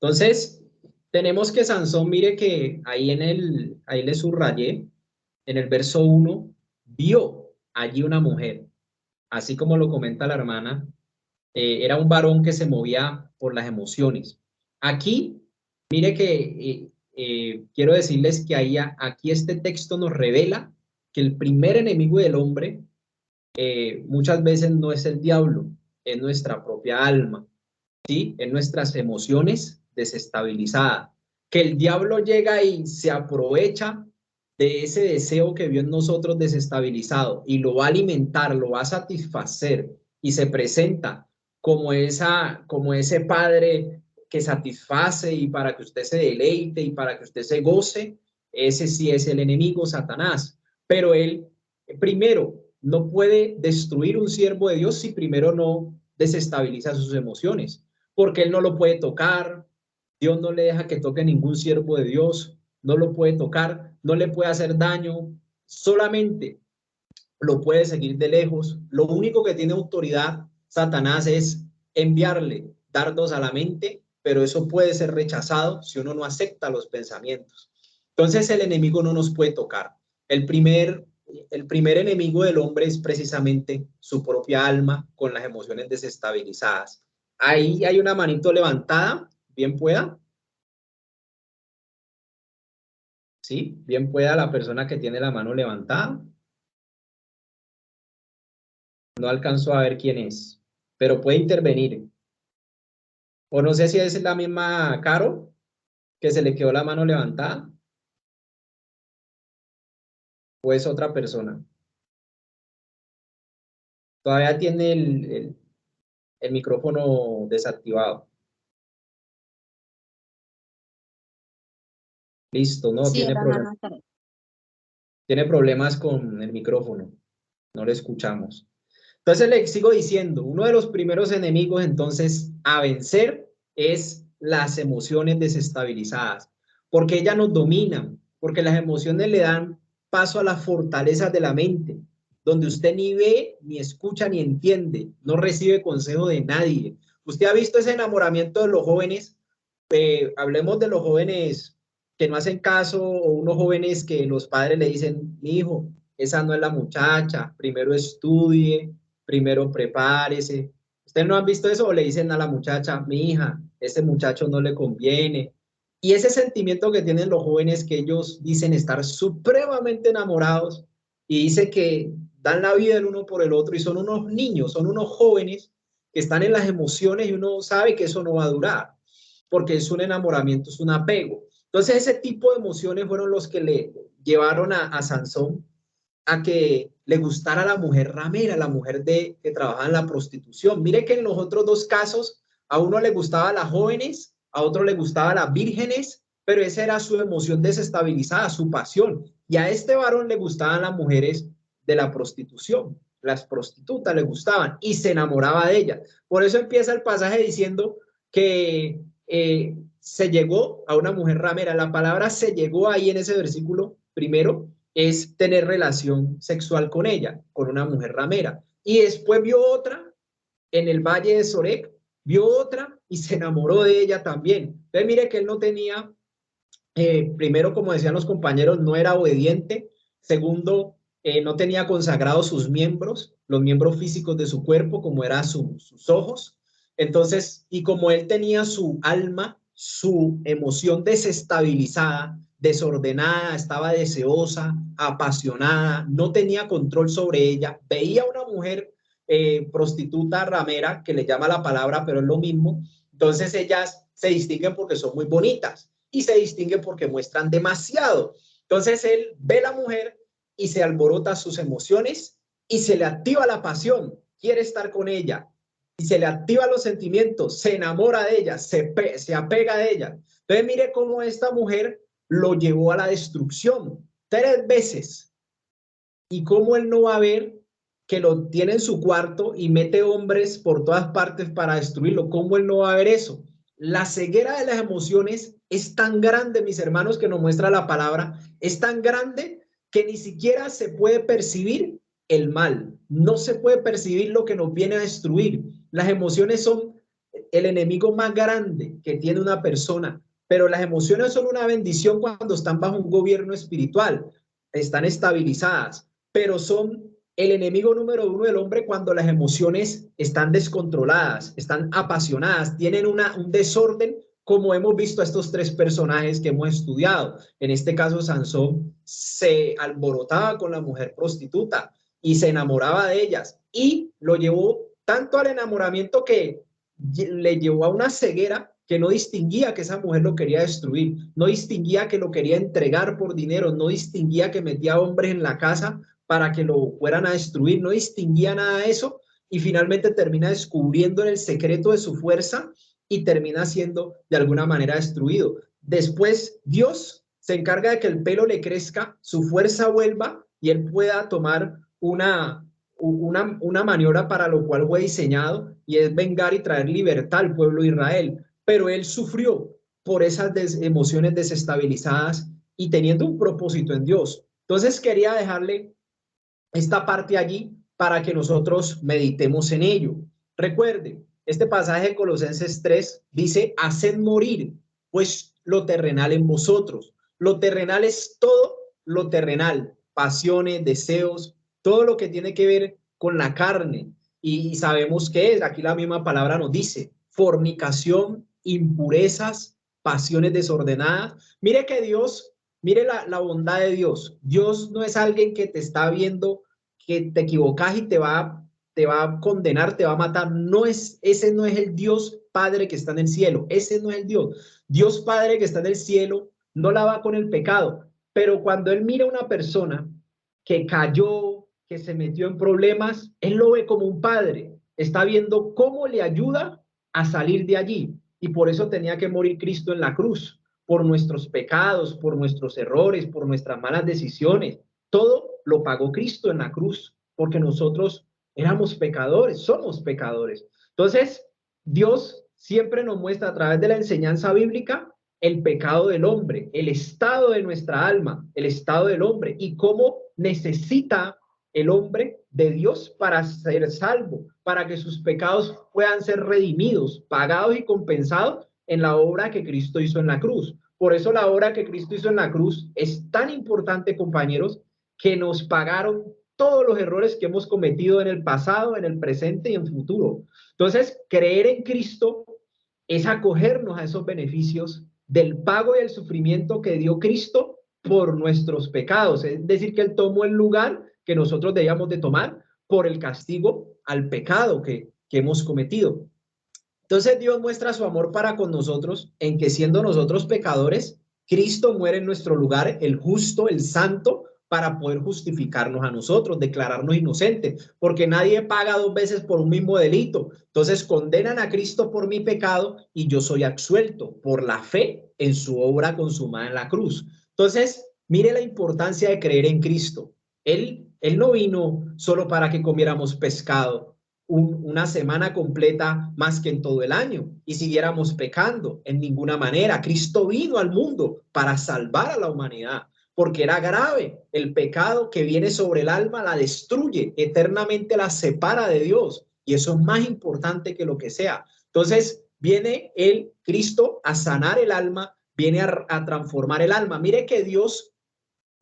Entonces, tenemos que Sansón, mire que ahí ahí le subrayé, en el verso 1, vio allí una mujer. Así como lo comenta la hermana, era un varón que se movía por las emociones. Aquí, mire que quiero decirles que aquí este texto nos revela que el primer enemigo del hombre muchas veces no es el diablo, es nuestra propia alma, ¿sí? En nuestras emociones desestabilizadas. Que el diablo llega y se aprovecha de ese deseo que vio en nosotros desestabilizado y lo va a alimentar, lo va a satisfacer y se presenta como ese padre que satisface y para que usted se deleite y para que usted se goce, ese sí es el enemigo, Satanás. Pero él, primero, no puede destruir un siervo de Dios si primero no desestabiliza sus emociones, porque él no lo puede tocar, Dios no le deja que toque ningún siervo de Dios, no lo puede tocar, no le puede hacer daño, solamente lo puede seguir de lejos. Lo único que tiene autoridad Satanás es enviarle dardos a la mente, pero eso puede ser rechazado si uno no acepta los pensamientos. Entonces el enemigo no nos puede tocar. El primer enemigo del hombre es precisamente su propia alma con las emociones desestabilizadas. Ahí hay una manito levantada, bien pueda. Sí, bien pueda la persona que tiene la mano levantada. No alcanzo a ver quién es, pero puede intervenir. O no sé si es la misma Caro, que se le quedó la mano levantada, o es otra persona. Todavía tiene el micrófono desactivado. Listo, no, Sí, tiene problemas. Tiene problemas con el micrófono. No le escuchamos. Entonces le sigo diciendo, uno de los primeros enemigos entonces a vencer es las emociones desestabilizadas, porque ellas nos dominan, porque las emociones le dan paso a las fortalezas de la mente, donde usted ni ve, ni escucha, ni entiende, no recibe consejo de nadie. Usted ha visto ese enamoramiento de los jóvenes, hablemos de los jóvenes que no hacen caso o unos jóvenes que los padres le dicen, mi hijo, esa no es la muchacha, primero estudie, primero prepárese. ¿Ustedes no han visto eso o le dicen a la muchacha, mi hija, ese muchacho no le conviene? Y ese sentimiento que tienen los jóvenes que ellos dicen estar supremamente enamorados y dicen que dan la vida el uno por el otro y son unos niños, son unos jóvenes que están en las emociones y uno sabe que eso no va a durar porque es un enamoramiento, es un apego. Entonces ese tipo de emociones fueron los que le llevaron a Sansón a que le gustara la mujer ramera, la mujer que trabaja en la prostitución. Mire que en los otros dos casos a uno le gustaba las jóvenes, a otro le gustaba las vírgenes, pero esa era su emoción desestabilizada, su pasión. Y a este varón le gustaban las mujeres de la prostitución, las prostitutas le gustaban y se enamoraba de ellas. Por eso empieza el pasaje diciendo que se llegó a una mujer ramera. La palabra se llegó ahí en ese versículo primero es tener relación sexual con ella, con una mujer ramera. Y después vio otra en el valle de Sorek, vio otra y se enamoró de ella también. Entonces mire que él no tenía, primero, como decían los compañeros, no era obediente. Segundo, no tenía consagrados sus miembros, los miembros físicos de su cuerpo, como eran sus ojos. Entonces, y como él tenía su alma, su emoción desestabilizada, desordenada, estaba deseosa, apasionada, no tenía control sobre ella, veía a una mujer prostituta ramera, que le llama la palabra, pero es lo mismo. Entonces ellas se distinguen porque son muy bonitas y se distinguen porque muestran demasiado. Entonces él ve a la mujer y se alborota sus emociones y se le activa la pasión, quiere estar con ella y se le activan los sentimientos, se enamora de ella, se apega a ella. Entonces mire cómo esta mujer lo llevó a la destrucción 3 veces y cómo él no va a ver que lo tiene en su cuarto y mete hombres por todas partes para destruirlo. ¿Cómo él no va a ver eso? La ceguera de las emociones es tan grande, mis hermanos, que nos muestra la palabra, es tan grande que ni siquiera se puede percibir el mal, no se puede percibir lo que nos viene a destruir. Las emociones son el enemigo más grande que tiene una persona, pero las emociones son una bendición cuando están bajo un gobierno espiritual, están estabilizadas, pero son el enemigo número 1 del hombre cuando las emociones están descontroladas, están apasionadas, tienen un desorden, como hemos visto a estos 3 personajes que hemos estudiado. En este caso, Sansón se alborotaba con la mujer prostituta y se enamoraba de ellas y lo llevó tanto al enamoramiento que le llevó a una ceguera que no distinguía que esa mujer lo quería destruir, no distinguía que lo quería entregar por dinero, no distinguía que metía hombres en la casa para que lo fueran a destruir, no distinguía nada de eso, y finalmente termina descubriendo el secreto de su fuerza y termina siendo de alguna manera destruido. Después Dios se encarga de que el pelo le crezca, su fuerza vuelva y él pueda tomar una maniobra para lo cual fue diseñado, y es vengar y traer libertad al pueblo de Israel. Pero él sufrió por esas emociones desestabilizadas y teniendo un propósito en Dios. Entonces quería dejarle esta parte allí para que nosotros meditemos en ello. Recuerde, este pasaje de Colosenses 3 dice: haced morir pues lo terrenal en vosotros. Lo terrenal es todo lo terrenal, pasiones, deseos, todo lo que tiene que ver con la carne. Y sabemos que es, aquí la misma palabra nos dice, fornicación, impurezas, pasiones desordenadas. Mire que Dios, mire la bondad de Dios. Dios no es alguien que te está viendo que te equivocas y te va a condenar, te va a matar. No es, ese no es el Dios Padre que está en el cielo. Ese no es el Dios. Dios Padre que está en el cielo no la va con el pecado. Pero cuando Él mira a una persona que cayó, que se metió en problemas, Él lo ve como un padre. Está viendo cómo le ayuda a salir de allí. Y por eso tenía que morir Cristo en la cruz, por nuestros pecados, por nuestros errores, por nuestras malas decisiones. Todo lo pagó Cristo en la cruz, porque nosotros éramos pecadores, somos pecadores. Entonces, Dios siempre nos muestra a través de la enseñanza bíblica el pecado del hombre, el estado de nuestra alma, el estado del hombre y cómo necesita el hombre de Dios para ser salvo, para que sus pecados puedan ser redimidos, pagados y compensados en la obra que Cristo hizo en la cruz. Por eso la obra que Cristo hizo en la cruz es tan importante, compañeros, que nos pagaron todos los errores que hemos cometido en el pasado, en el presente y en el futuro. Entonces, creer en Cristo es acogernos a esos beneficios del pago y el sufrimiento que dio Cristo por nuestros pecados. Es decir, que Él tomó el lugar que nosotros debíamos de tomar por el castigo al pecado que hemos cometido. Entonces Dios muestra su amor para con nosotros en que, siendo nosotros pecadores, Cristo muere en nuestro lugar, el justo, el santo, para poder justificarnos a nosotros, declararnos inocentes, porque nadie paga dos veces por un mismo delito. Entonces condenan a Cristo por mi pecado y yo soy absuelto por la fe en su obra consumada en la cruz. Entonces, mire la importancia de creer en Cristo. Él no vino solo para que comiéramos pescado una semana completa más que en todo el año y siguiéramos pecando en ninguna manera. Cristo vino al mundo para salvar a la humanidad, porque era grave. El pecado que viene sobre el alma la destruye, eternamente la separa de Dios, y eso es más importante que lo que sea. Entonces viene el Cristo a sanar el alma, viene a transformar el alma. Mire que Dios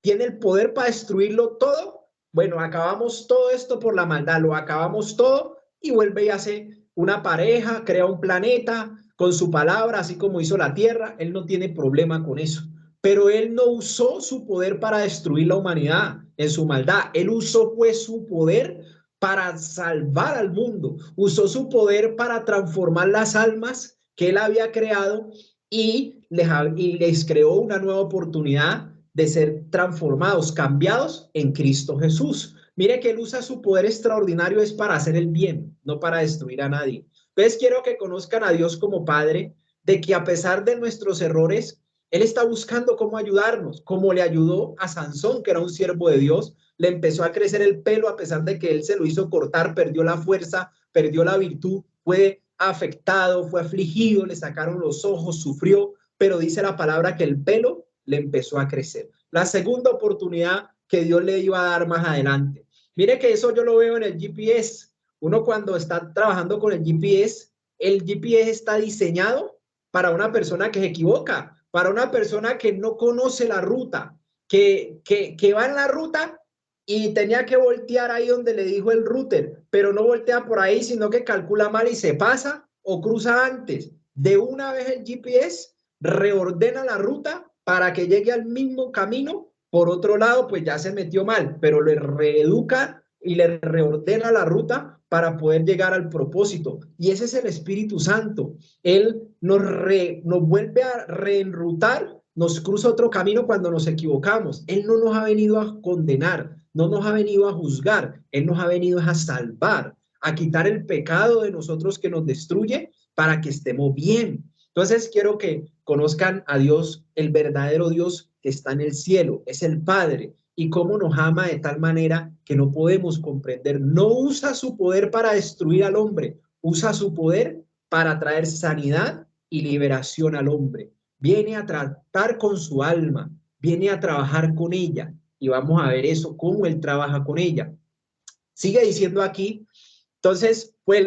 tiene el poder para destruirlo todo. Bueno, acabamos todo esto por la maldad, lo acabamos todo y vuelve y hace una pareja, crea un planeta con su palabra, así como hizo la tierra. Él no tiene problema con eso, pero Él no usó su poder para destruir la humanidad en su maldad. Él usó pues su poder para salvar al mundo, usó su poder para transformar las almas que Él había creado y les creó una nueva oportunidad de ser transformados, cambiados en Cristo Jesús. Mire que Él usa su poder extraordinario es para hacer el bien, no para destruir a nadie. Entonces quiero que conozcan a Dios como Padre, de que a pesar de nuestros errores, Él está buscando cómo ayudarnos, como le ayudó a Sansón, que era un siervo de Dios. Le empezó a crecer el pelo a pesar de que él se lo hizo cortar, perdió la fuerza, perdió la virtud, fue afectado, fue afligido, le sacaron los ojos, sufrió, pero dice la palabra que el pelo le empezó a crecer. La segunda oportunidad que Dios le iba a dar más adelante. Mire que eso yo lo veo en el GPS. Uno cuando está trabajando con el GPS está diseñado para una persona que se equivoca, para una persona que no conoce la ruta, que va en la ruta y tenía que voltear ahí donde le dijo el router, pero no voltea por ahí, sino que calcula mal y se pasa o cruza antes. De una vez el GPS reordena la ruta para que llegue al mismo camino. Por otro lado, pues ya se metió mal, pero le reeduca y le reordena la ruta para poder llegar al propósito. Y ese es el Espíritu Santo. Él nos vuelve a reenrutar, nos cruza otro camino cuando nos equivocamos. Él no nos ha venido a condenar, no nos ha venido a juzgar, Él nos ha venido a salvar, a quitar el pecado de nosotros que nos destruye para que estemos bien. Entonces quiero que conozcan a Dios, el verdadero Dios que está en el cielo, es el Padre, y cómo nos ama de tal manera que no podemos comprender. No usa su poder para destruir al hombre, usa su poder para traer sanidad y liberación al hombre. Viene a tratar con su alma, viene a trabajar con ella, y vamos a ver eso, cómo Él trabaja con ella. Sigue diciendo aquí, entonces, pues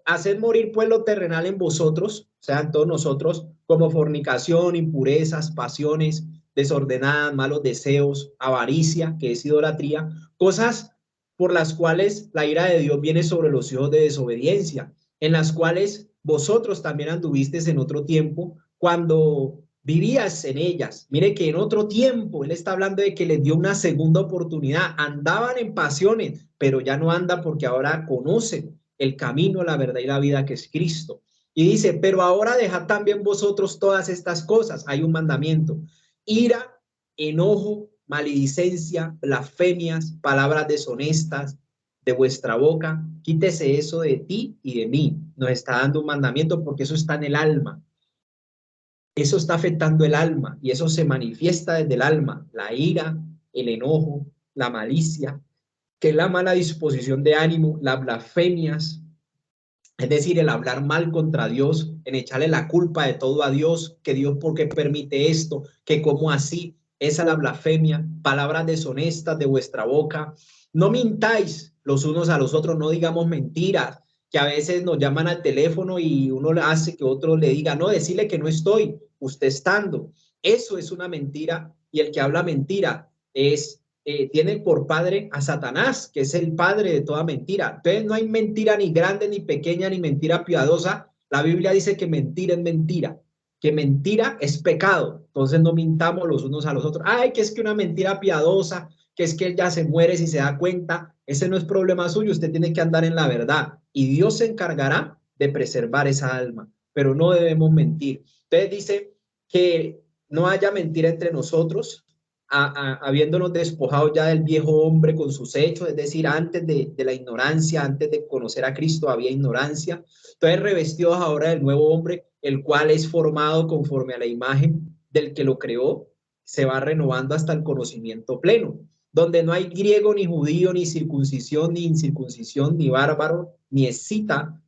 haced morir pues lo terrenal en vosotros, o sea, en todos nosotros, como fornicación, impurezas, pasiones desordenadas, malos deseos, avaricia, que es idolatría, cosas por las cuales la ira de Dios viene sobre los hijos de desobediencia, en las cuales vosotros también anduvisteis en otro tiempo, cuando vivías en ellas. Mire que en otro tiempo, Él está hablando de que les dio una segunda oportunidad, andaban en pasiones, pero ya no anda porque ahora conocen el camino, la verdad y la vida que es Cristo. Y dice, pero ahora dejad también vosotros todas estas cosas. Hay un mandamiento: ira, enojo, maledicencia, blasfemias, palabras deshonestas de vuestra boca. Quítese eso de ti y de mí. Nos está dando un mandamiento porque eso está en el alma. Eso está afectando el alma y eso se manifiesta desde el alma. La ira, el enojo, la malicia, que es la mala disposición de ánimo, las blasfemias, es decir, el hablar mal contra Dios, en echarle la culpa de todo a Dios, que Dios por qué permite esto, que cómo así, esa es la blasfemia, palabras deshonestas de vuestra boca. No mintáis los unos a los otros, no digamos mentiras, que a veces nos llaman al teléfono y uno hace que otro le diga, no, decirle que no estoy, usted estando. Eso es una mentira, y el que habla mentira tiene por padre a Satanás, que es el padre de toda mentira. Entonces no hay mentira ni grande, ni pequeña, ni mentira piadosa. La Biblia dice que mentira es mentira, que mentira es pecado. Entonces no mintamos los unos a los otros. Ay, que es que una mentira piadosa, que es que él ya se muere si se da cuenta. Ese no es problema suyo, usted tiene que andar en la verdad y Dios se encargará de preservar esa alma, pero no debemos mentir. Entonces dice que no haya mentira entre nosotros, habiéndonos despojado ya del viejo hombre con sus hechos, es decir, antes de la ignorancia, antes de conocer a Cristo había ignorancia. Entonces revestidos ahora del nuevo hombre, el cual es formado conforme a la imagen del que lo creó, se va renovando hasta el conocimiento pleno, donde no hay griego ni judío, ni circuncisión ni incircuncisión, ni bárbaro, ni escita,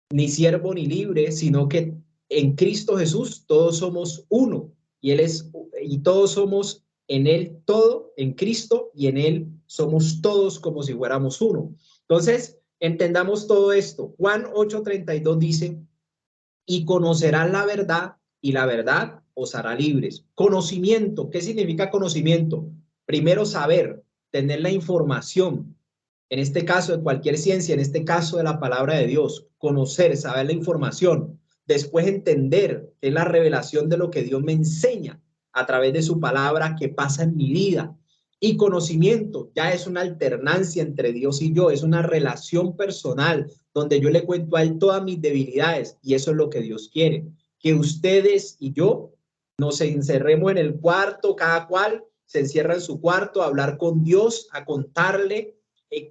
ni siervo ni libre, sino que en Cristo Jesús todos somos uno, y todos somos en Él todo, en Cristo, y en Él somos todos como si fuéramos uno. Entonces, entendamos todo esto. Juan 8:32 dice, y conocerán la verdad, y la verdad os hará libres. Conocimiento, ¿qué significa conocimiento? Primero saber, tener la información, en este caso de cualquier ciencia, en este caso de la palabra de Dios, conocer, saber la información, después entender, que es la revelación de lo que Dios me enseña a través de su palabra que pasa en mi vida. Y conocimiento ya es una alternancia entre Dios y yo, es una relación personal donde yo le cuento a Él todas mis debilidades, y eso es lo que Dios quiere, que ustedes y yo nos encerremos en el cuarto, cada cual se encierra en su cuarto a hablar con Dios, a contarle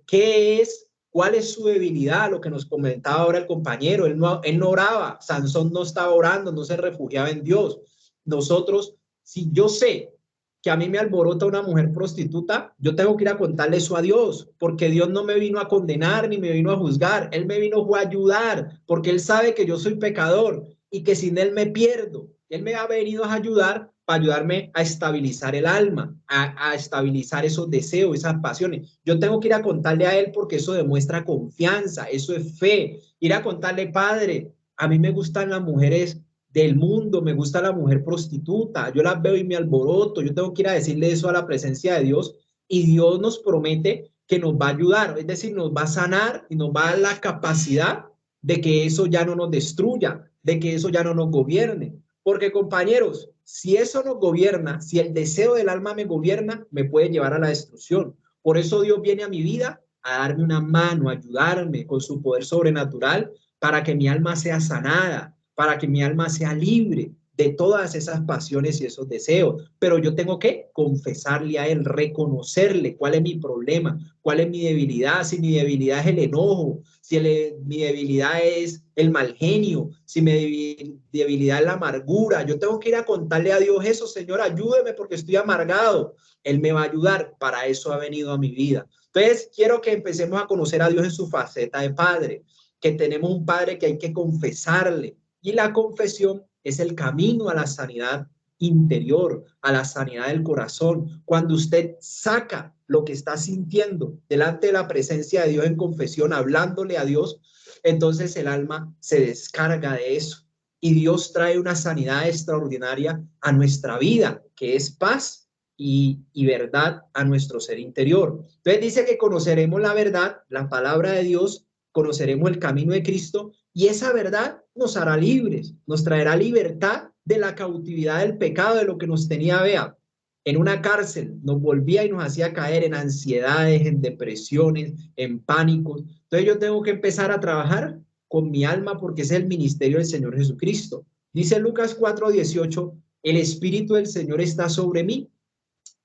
qué es, cuál es su debilidad, lo que nos comentaba ahora el compañero. Él no oraba, Sansón no estaba orando, no se refugiaba en Dios. Nosotros, si yo sé que a mí me alborota una mujer prostituta, yo tengo que ir a contarle eso a Dios, porque Dios no me vino a condenar ni me vino a juzgar, Él me vino a ayudar, porque Él sabe que yo soy pecador y que sin Él me pierdo. Él me ha venido a ayudar para ayudarme a estabilizar el alma, a estabilizar esos deseos, esas pasiones. Yo tengo que ir a contarle a Él porque eso demuestra confianza, eso es fe. Ir a contarle, Padre, a mí me gustan las mujeres del mundo, me gusta la mujer prostituta, yo las veo y me alboroto. Yo tengo que ir a decirle eso a la presencia de Dios, y Dios nos promete que nos va a ayudar, es decir, nos va a sanar y nos va a dar la capacidad de que eso ya no nos destruya, de que eso ya no nos gobierne. Porque, compañeros, si eso nos gobierna, si el deseo del alma me gobierna, me puede llevar a la destrucción. Por eso Dios viene a mi vida a darme una mano, a ayudarme con su poder sobrenatural para que mi alma sea sanada, para que mi alma sea libre de todas esas pasiones y esos deseos. Pero yo tengo que confesarle a Él, reconocerle cuál es mi problema, cuál es mi debilidad, si mi debilidad es el enojo, si mi debilidad es el mal genio, si mi debilidad es la amargura. Yo tengo que ir a contarle a Dios eso. Señor, ayúdeme porque estoy amargado. Él me va a ayudar. Para eso ha venido a mi vida. Entonces, quiero que empecemos a conocer a Dios en su faceta de Padre, que tenemos un Padre que hay que confesarle. Y la confesión es el camino a la sanidad interior, a la sanidad del corazón. Cuando usted saca lo que está sintiendo delante de la presencia de Dios en confesión, hablándole a Dios, entonces el alma se descarga de eso. Y Dios trae una sanidad extraordinaria a nuestra vida, que es paz y verdad a nuestro ser interior. Entonces dice que conoceremos la verdad, la palabra de Dios, conoceremos el camino de Cristo y esa verdad nos hará libres, nos traerá libertad de la cautividad del pecado, de lo que nos tenía, vea, en una cárcel, nos volvía y nos hacía caer en ansiedades, en depresiones, en pánicos. Entonces yo tengo que empezar a trabajar con mi alma porque es el ministerio del Señor Jesucristo. Dice Lucas 4:18, el Espíritu del Señor está sobre mí,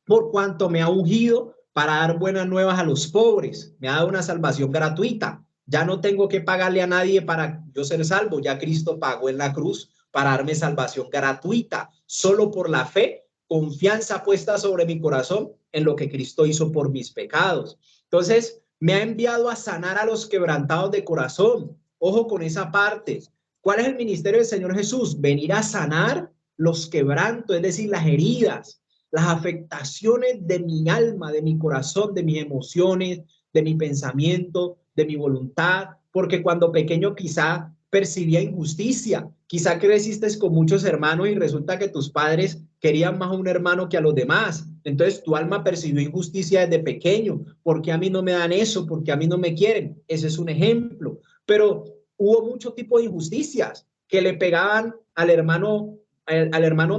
por cuanto me ha ungido para dar buenas nuevas a los pobres, me ha dado una salvación gratuita. Ya no tengo que pagarle a nadie para yo ser salvo, ya Cristo pagó en la cruz para darme salvación gratuita, solo por la fe, confianza puesta sobre mi corazón en lo que Cristo hizo por mis pecados. Entonces, me ha enviado a sanar a los quebrantados de corazón. Ojo con esa parte. ¿Cuál es el ministerio del Señor Jesús? Venir a sanar los quebrantos, es decir, las heridas, las afectaciones de mi alma, de mi corazón, de mis emociones, de mi pensamiento, de mi voluntad, porque cuando pequeño quizá percibía injusticia, quizá creciste con muchos hermanos y resulta que tus padres querían más a un hermano que a los demás, entonces tu alma percibió injusticia desde pequeño, porque a mí no me dan eso, porque a mí no me quieren, ese es un ejemplo, pero hubo mucho tipo de injusticias que le pegaban al hermano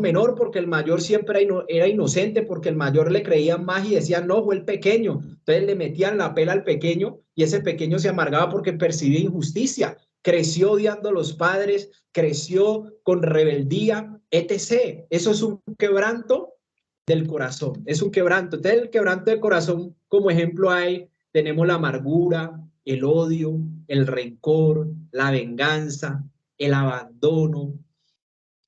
menor porque el mayor siempre era inocente, porque el mayor le creían más y decían, no, fue el pequeño. Entonces le metían la pela al pequeño y ese pequeño se amargaba porque percibía injusticia. Creció odiando a los padres, creció con rebeldía, etc. Eso es un quebranto del corazón, es un quebranto. Entonces el quebranto del corazón, como ejemplo tenemos la amargura, el odio, el rencor, la venganza, el abandono.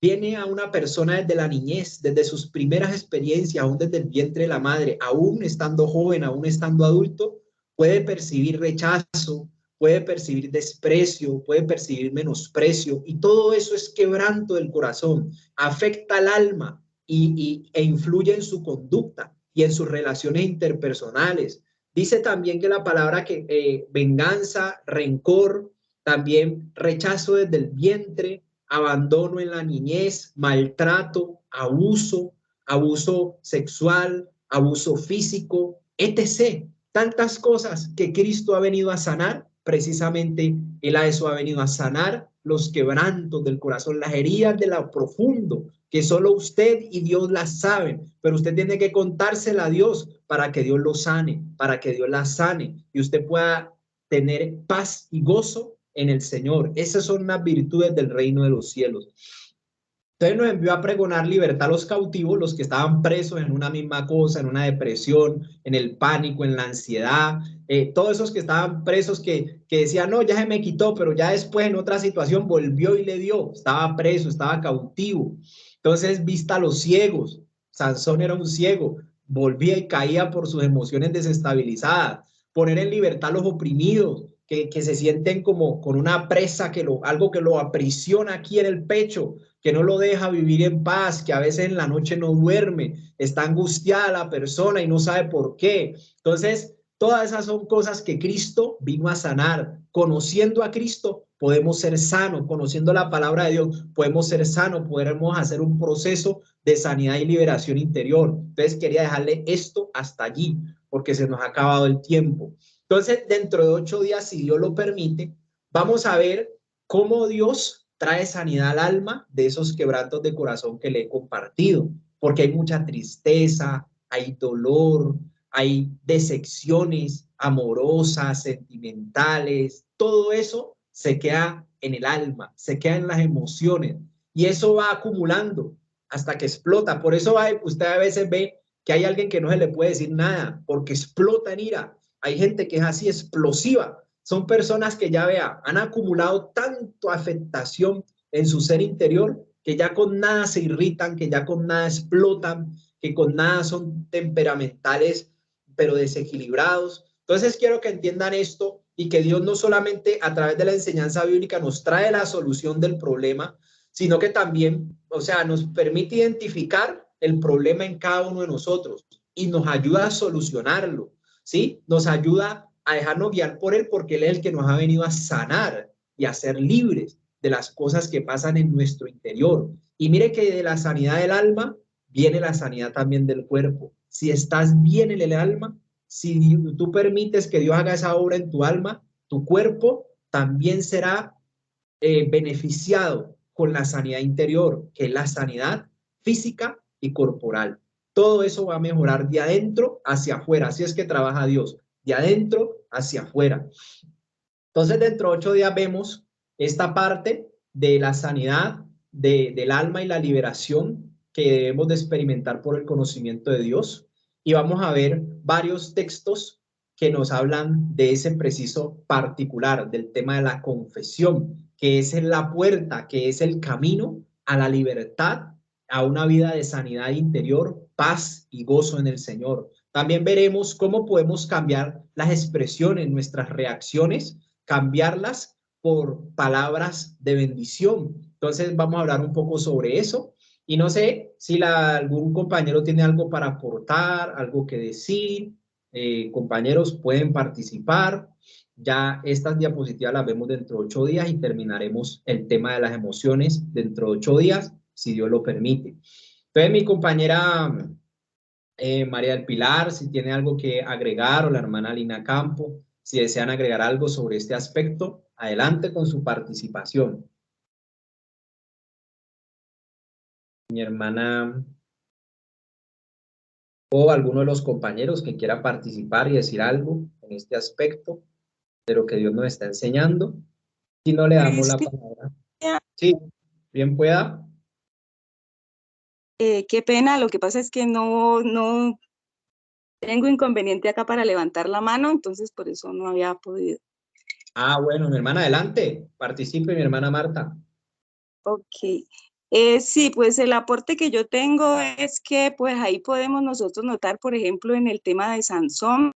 Viene a una persona desde la niñez, desde sus primeras experiencias, aún desde el vientre de la madre, aún estando joven, aún estando adulto, puede percibir rechazo, puede percibir desprecio, puede percibir menosprecio, y todo eso es quebranto del corazón, afecta al alma e influye en su conducta y en sus relaciones interpersonales. Dice también que la palabra que venganza, rencor, también rechazo desde el vientre, abandono en la niñez, maltrato, abuso sexual, abuso físico, etc. Tantas cosas que Cristo ha venido a sanar, precisamente Él a eso ha venido a sanar los quebrantos del corazón, las heridas de lo profundo, que solo usted y Dios las saben, pero usted tiene que contársela a Dios para que Dios lo sane, para que Dios la sane y usted pueda tener paz y gozo en el Señor. Esas son las virtudes del reino de los cielos. Entonces nos envió a pregonar libertad a los cautivos, los que estaban presos en una misma cosa, en una depresión, en el pánico, en la ansiedad, todos esos que estaban presos que decían, no, ya se me quitó, pero ya después en otra situación volvió y le dio, estaba preso, estaba cautivo. Entonces, vista a los ciegos, Sansón era un ciego, volvía y caía por sus emociones desestabilizadas, poner en libertad a los oprimidos, que se sienten como con una presa, algo que lo aprisiona aquí en el pecho, que no lo deja vivir en paz, que a veces en la noche no duerme, está angustiada la persona y no sabe por qué. Entonces, todas esas son cosas que Cristo vino a sanar. Conociendo a Cristo podemos ser sanos, conociendo la palabra de Dios podemos ser sanos, podremos hacer un proceso de sanidad y liberación interior. Entonces quería dejarle esto hasta allí, porque se nos ha acabado el tiempo. Entonces, dentro de 8 días, si Dios lo permite, vamos a ver cómo Dios trae sanidad al alma de esos quebrantos de corazón que le he compartido, porque hay mucha tristeza, hay dolor, hay decepciones, amorosas, sentimentales, todo eso se queda en el alma, se queda en las emociones y eso va acumulando hasta que explota. Por eso usted a veces ve que hay alguien que no se le puede decir nada porque explota en ira. Hay gente que es así explosiva. Son personas que ya vea, han acumulado tanto afectación en su ser interior que ya con nada se irritan, que ya con nada explotan, que con nada son temperamentales, pero desequilibrados. Entonces quiero que entiendan esto y que Dios no solamente a través de la enseñanza bíblica nos trae la solución del problema, sino que también, o sea, nos permite identificar el problema en cada uno de nosotros y nos ayuda a solucionarlo, ¿sí? Nos ayuda a dejarnos guiar por Él porque Él es el que nos ha venido a sanar y a ser libres de las cosas que pasan en nuestro interior. Y mire que de la sanidad del alma viene la sanidad también del cuerpo. Si estás bien en el alma, si tú permites que Dios haga esa obra en tu alma, tu cuerpo también será beneficiado con la sanidad interior, que es la sanidad física y corporal. Todo eso va a mejorar de adentro hacia afuera. Así es que trabaja Dios, de adentro hacia afuera. Entonces, dentro de 8 días vemos esta parte de la sanidad del alma y la liberación que debemos de experimentar por el conocimiento de Dios. Y vamos a ver varios textos que nos hablan de ese preciso particular, del tema de la confesión, que es la puerta, que es el camino a la libertad, a una vida de sanidad interior, paz y gozo en el Señor. También veremos cómo podemos cambiar las expresiones, nuestras reacciones, cambiarlas por palabras de bendición. Entonces vamos a hablar un poco sobre eso. Y no sé si algún compañero tiene algo para aportar, algo que decir. Compañeros pueden participar. Ya estas diapositivas las vemos dentro de 8 días y terminaremos el tema de las emociones dentro de 8 días, si Dios lo permite. Entonces mi compañera María del Pilar, si tiene algo que agregar, o la hermana Lina Campo, si desean agregar algo sobre este aspecto, adelante con su participación. Mi hermana o alguno de los compañeros que quiera participar y decir algo en este aspecto de lo que Dios nos está enseñando. Si no, le damos la palabra. Sí, bien pueda. Qué pena, lo que pasa es que no tengo inconveniente acá para levantar la mano, entonces por eso no había podido. Ah, bueno, mi hermana, adelante, participe, mi hermana Marta. Ok. Sí, pues el aporte que yo tengo es que pues ahí podemos nosotros notar, por ejemplo, en el tema de Sansón,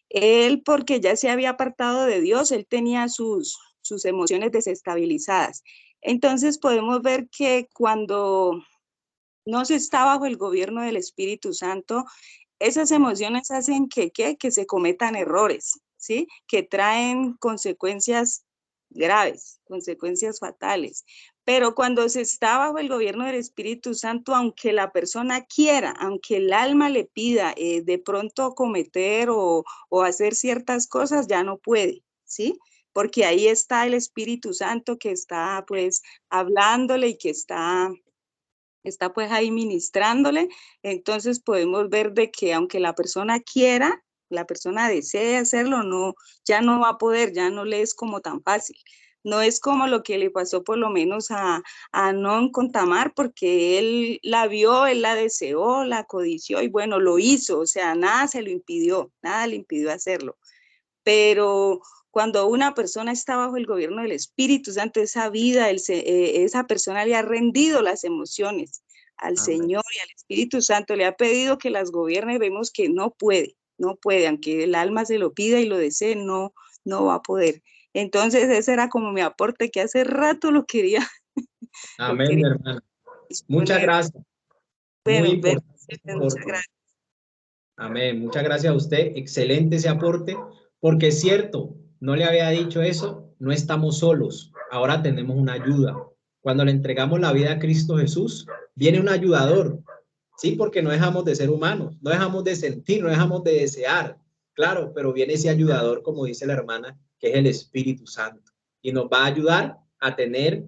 él porque ya se había apartado de Dios, él tenía sus emociones desestabilizadas. Entonces podemos ver que cuando no se está bajo el gobierno del Espíritu Santo, esas emociones hacen que se cometan errores, ¿sí? Que traen consecuencias graves, consecuencias fatales. Pero cuando se está bajo el gobierno del Espíritu Santo, aunque la persona quiera, aunque el alma le pida de pronto cometer o hacer ciertas cosas, ya no puede, ¿sí? Porque ahí está el Espíritu Santo que está pues hablándole y que está pues ahí ministrándole. Entonces podemos ver de que aunque la persona quiera, la persona desee hacerlo, no, ya no va a poder, ya no le es como tan fácil. No es como lo que le pasó por lo menos a Amnón con Tamar, porque él la vio, él la deseó, la codició y bueno, lo hizo, o sea, nada se lo impidió, nada le impidió hacerlo. Pero cuando una persona está bajo el gobierno del Espíritu Santo, esa vida, esa persona le ha rendido las emociones al Amén. Señor y al Espíritu Santo, le ha pedido que las gobierne, vemos que no puede, aunque el alma se lo pida y lo desee, no va a poder. Entonces ese era como mi aporte, que hace rato lo quería. Amén, mi hermana. Muchas gracias. Bueno, muy importante. Muchas gracias. Amén. Muchas gracias a usted. Excelente ese aporte, porque es cierto, no le había dicho eso, no estamos solos. Ahora tenemos una ayuda. Cuando le entregamos la vida a Cristo Jesús, viene un ayudador, ¿sí? Porque no dejamos de ser humanos, no dejamos de sentir, no dejamos de desear. Claro, pero viene ese ayudador, como dice la hermana, que es el Espíritu Santo, y nos va a ayudar a tener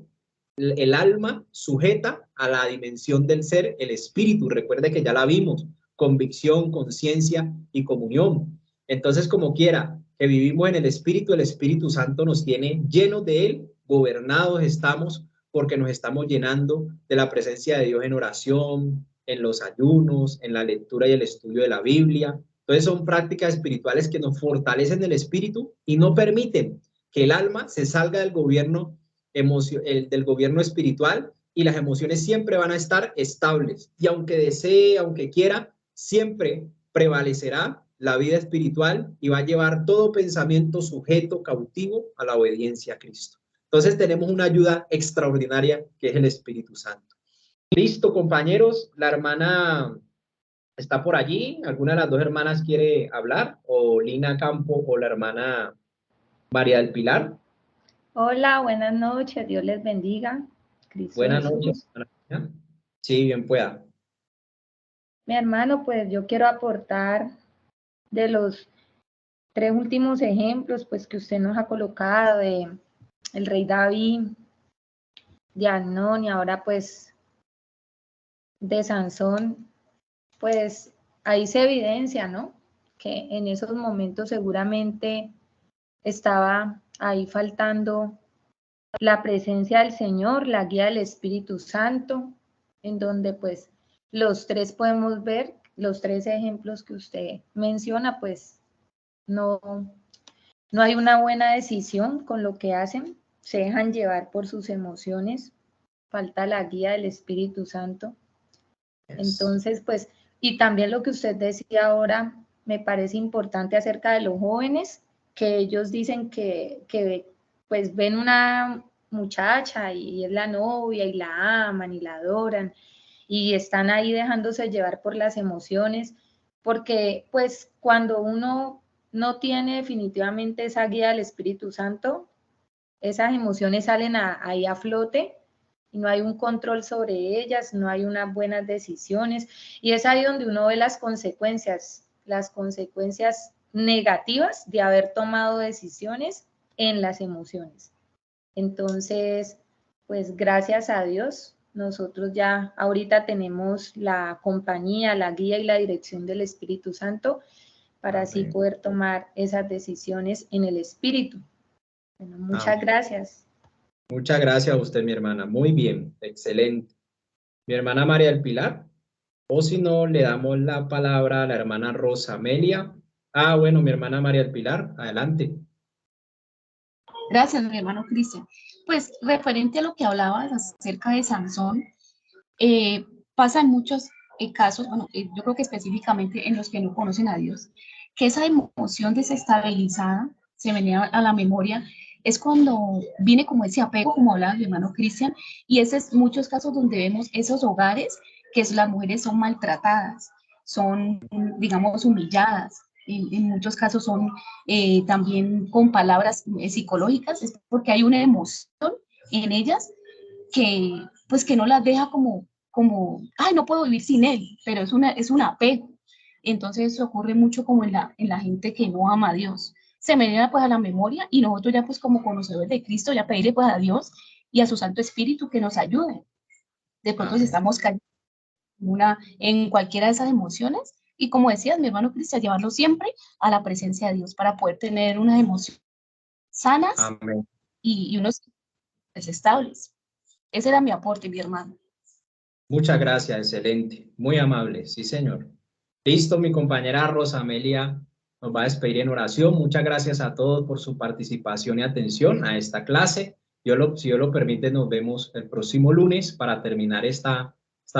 el alma sujeta a la dimensión del ser, el espíritu. Recuerde que ya la vimos, convicción, conciencia y comunión. Entonces, como quiera que vivimos en el Espíritu Santo nos tiene llenos de Él, gobernados estamos, porque nos estamos llenando de la presencia de Dios en oración, en los ayunos, en la lectura y el estudio de la Biblia. Entonces son prácticas espirituales que nos fortalecen el espíritu y no permiten que el alma se salga del gobierno, del gobierno espiritual, y las emociones siempre van a estar estables. Y aunque desee, aunque quiera, siempre prevalecerá la vida espiritual y va a llevar todo pensamiento sujeto, cautivo a la obediencia a Cristo. Entonces tenemos una ayuda extraordinaria que es el Espíritu Santo. Listo, compañeros, la hermana está por allí. ¿Alguna de las dos hermanas quiere hablar? ¿O Lina Campo o la hermana María del Pilar? Hola, buenas noches, Dios les bendiga. Cristo Buenas Jesús. noches. Sí, bien pueda. Mi hermano, pues yo quiero aportar de los 3 últimos ejemplos pues que usted nos ha colocado, de el rey David, de Amnón y ahora pues de Sansón, pues ahí se evidencia, ¿no? Que en esos momentos seguramente estaba ahí faltando la presencia del Señor, la guía del Espíritu Santo, en donde pues los 3 podemos ver, los 3 ejemplos que usted menciona, pues no hay una buena decisión con lo que hacen, se dejan llevar por sus emociones, falta la guía del Espíritu Santo. Entonces, pues, y también lo que usted decía ahora, me parece importante acerca de los jóvenes, que ellos dicen que pues ven una muchacha y es la novia y la aman y la adoran y están ahí dejándose llevar por las emociones, porque pues cuando uno no tiene definitivamente esa guía del Espíritu Santo, esas emociones salen ahí a flote y no hay un control sobre ellas, no hay unas buenas decisiones, y es ahí donde uno ve las consecuencias negativas de haber tomado decisiones en las emociones. Entonces, pues gracias a Dios, nosotros ya ahorita tenemos la compañía, la guía y la dirección del Espíritu Santo para así poder tomar esas decisiones en el Espíritu. Bueno, muchas gracias. Muchas gracias a usted, mi hermana. Muy bien, excelente. Mi hermana María del Pilar, o si no, le damos la palabra a la hermana Rosa Amelia. Bueno, mi hermana María del Pilar, adelante. Gracias, mi hermano Cristian. Pues referente a lo que hablabas acerca de Sansón, pasa en muchos casos, bueno, yo creo que específicamente en los que no conocen a Dios, que esa emoción desestabilizada se venía a la memoria, es cuando viene como ese apego, como hablaba mi hermano Cristian, y ese es muchos casos donde vemos esos hogares que las mujeres son maltratadas, son, digamos, humilladas, en muchos casos son también con palabras psicológicas, es porque hay una emoción en ellas que, pues, que no las deja como, ay, no puedo vivir sin él, pero es un apego. Entonces eso ocurre mucho como en la gente que no ama a Dios. Se me viene pues a la memoria y nosotros ya pues como conocedores de Cristo ya pedirle pues a Dios y a su Santo Espíritu que nos ayude. De pronto si estamos cayendo en cualquiera de esas emociones, y como decías, mi hermano Cristian, llevarlo siempre a la presencia de Dios para poder tener unas emociones sanas y unos estables. Ese era mi aporte, mi hermano. Muchas gracias, excelente, muy amable, sí señor. Listo, mi compañera Rosa Amelia nos va a despedir en oración. Muchas gracias a todos por su participación y atención a esta clase. Si Dios lo permite, nos vemos el próximo lunes para terminar esta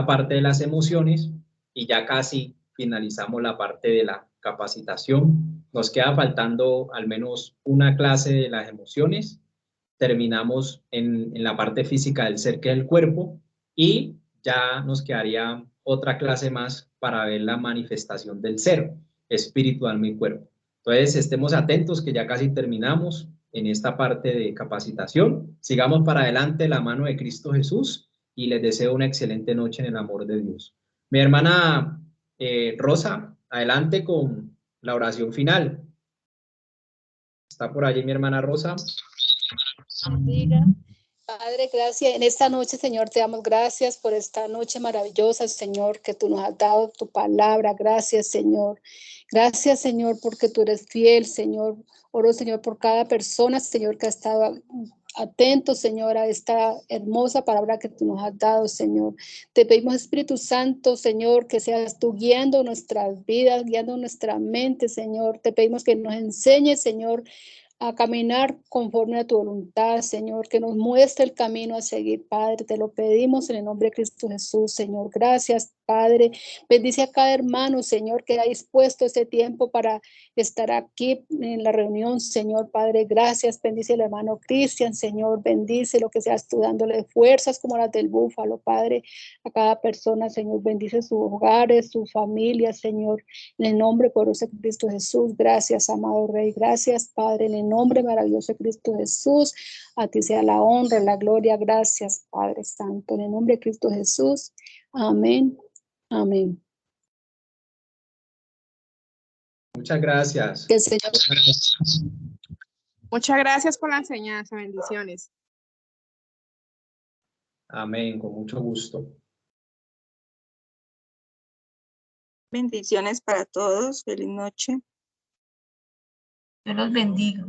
parte de las emociones y ya casi finalizamos la parte de la capacitación. Nos queda faltando al menos una clase de las emociones. Terminamos en la parte física del ser, que es el cuerpo, y ya nos quedaría otra clase más para ver la manifestación del ser, espíritu, alma y cuerpo. Entonces, estemos atentos que ya casi terminamos en esta parte de capacitación. Sigamos para adelante la mano de Cristo Jesús y les deseo una excelente noche en el amor de Dios. Mi hermana Rosa, adelante con la oración final. ¿Está por allí mi hermana Rosa? Padre, gracias. En esta noche, Señor, te damos gracias por esta noche maravillosa, Señor, que tú nos has dado tu palabra. Gracias, Señor. Gracias, Señor, porque tú eres fiel, Señor. Oro, Señor, por cada persona, Señor, que ha estado atento, Señor, a esta hermosa palabra que tú nos has dado, Señor. Te pedimos, Espíritu Santo, Señor, que seas tú guiando nuestras vidas, guiando nuestra mente, Señor. Te pedimos que nos enseñes, Señor, a caminar conforme a tu voluntad, Señor, que nos muestre el camino a seguir, Padre. Te lo pedimos en el nombre de Cristo Jesús, Señor. Gracias, Padre. Bendice a cada hermano, Señor, que ha dispuesto este tiempo para estar aquí en la reunión, Señor, Padre. Gracias. Bendice al hermano Cristian, Señor. Bendice lo que seas tú dándole fuerzas como las del búfalo, Padre, a cada persona, Señor. Bendice sus hogares, sus familias, Señor. En el nombre poderoso de Cristo Jesús. Gracias, amado Rey. Gracias, Padre, en el nombre maravilloso de Cristo Jesús. A ti sea la honra, la gloria. Gracias, Padre Santo. En el nombre de Cristo Jesús. Amén. Amén. Muchas gracias. Que el Señor. Muchas gracias por la enseñanza. Bendiciones. Amén, con mucho gusto. Bendiciones para todos. Feliz noche. Dios los bendiga.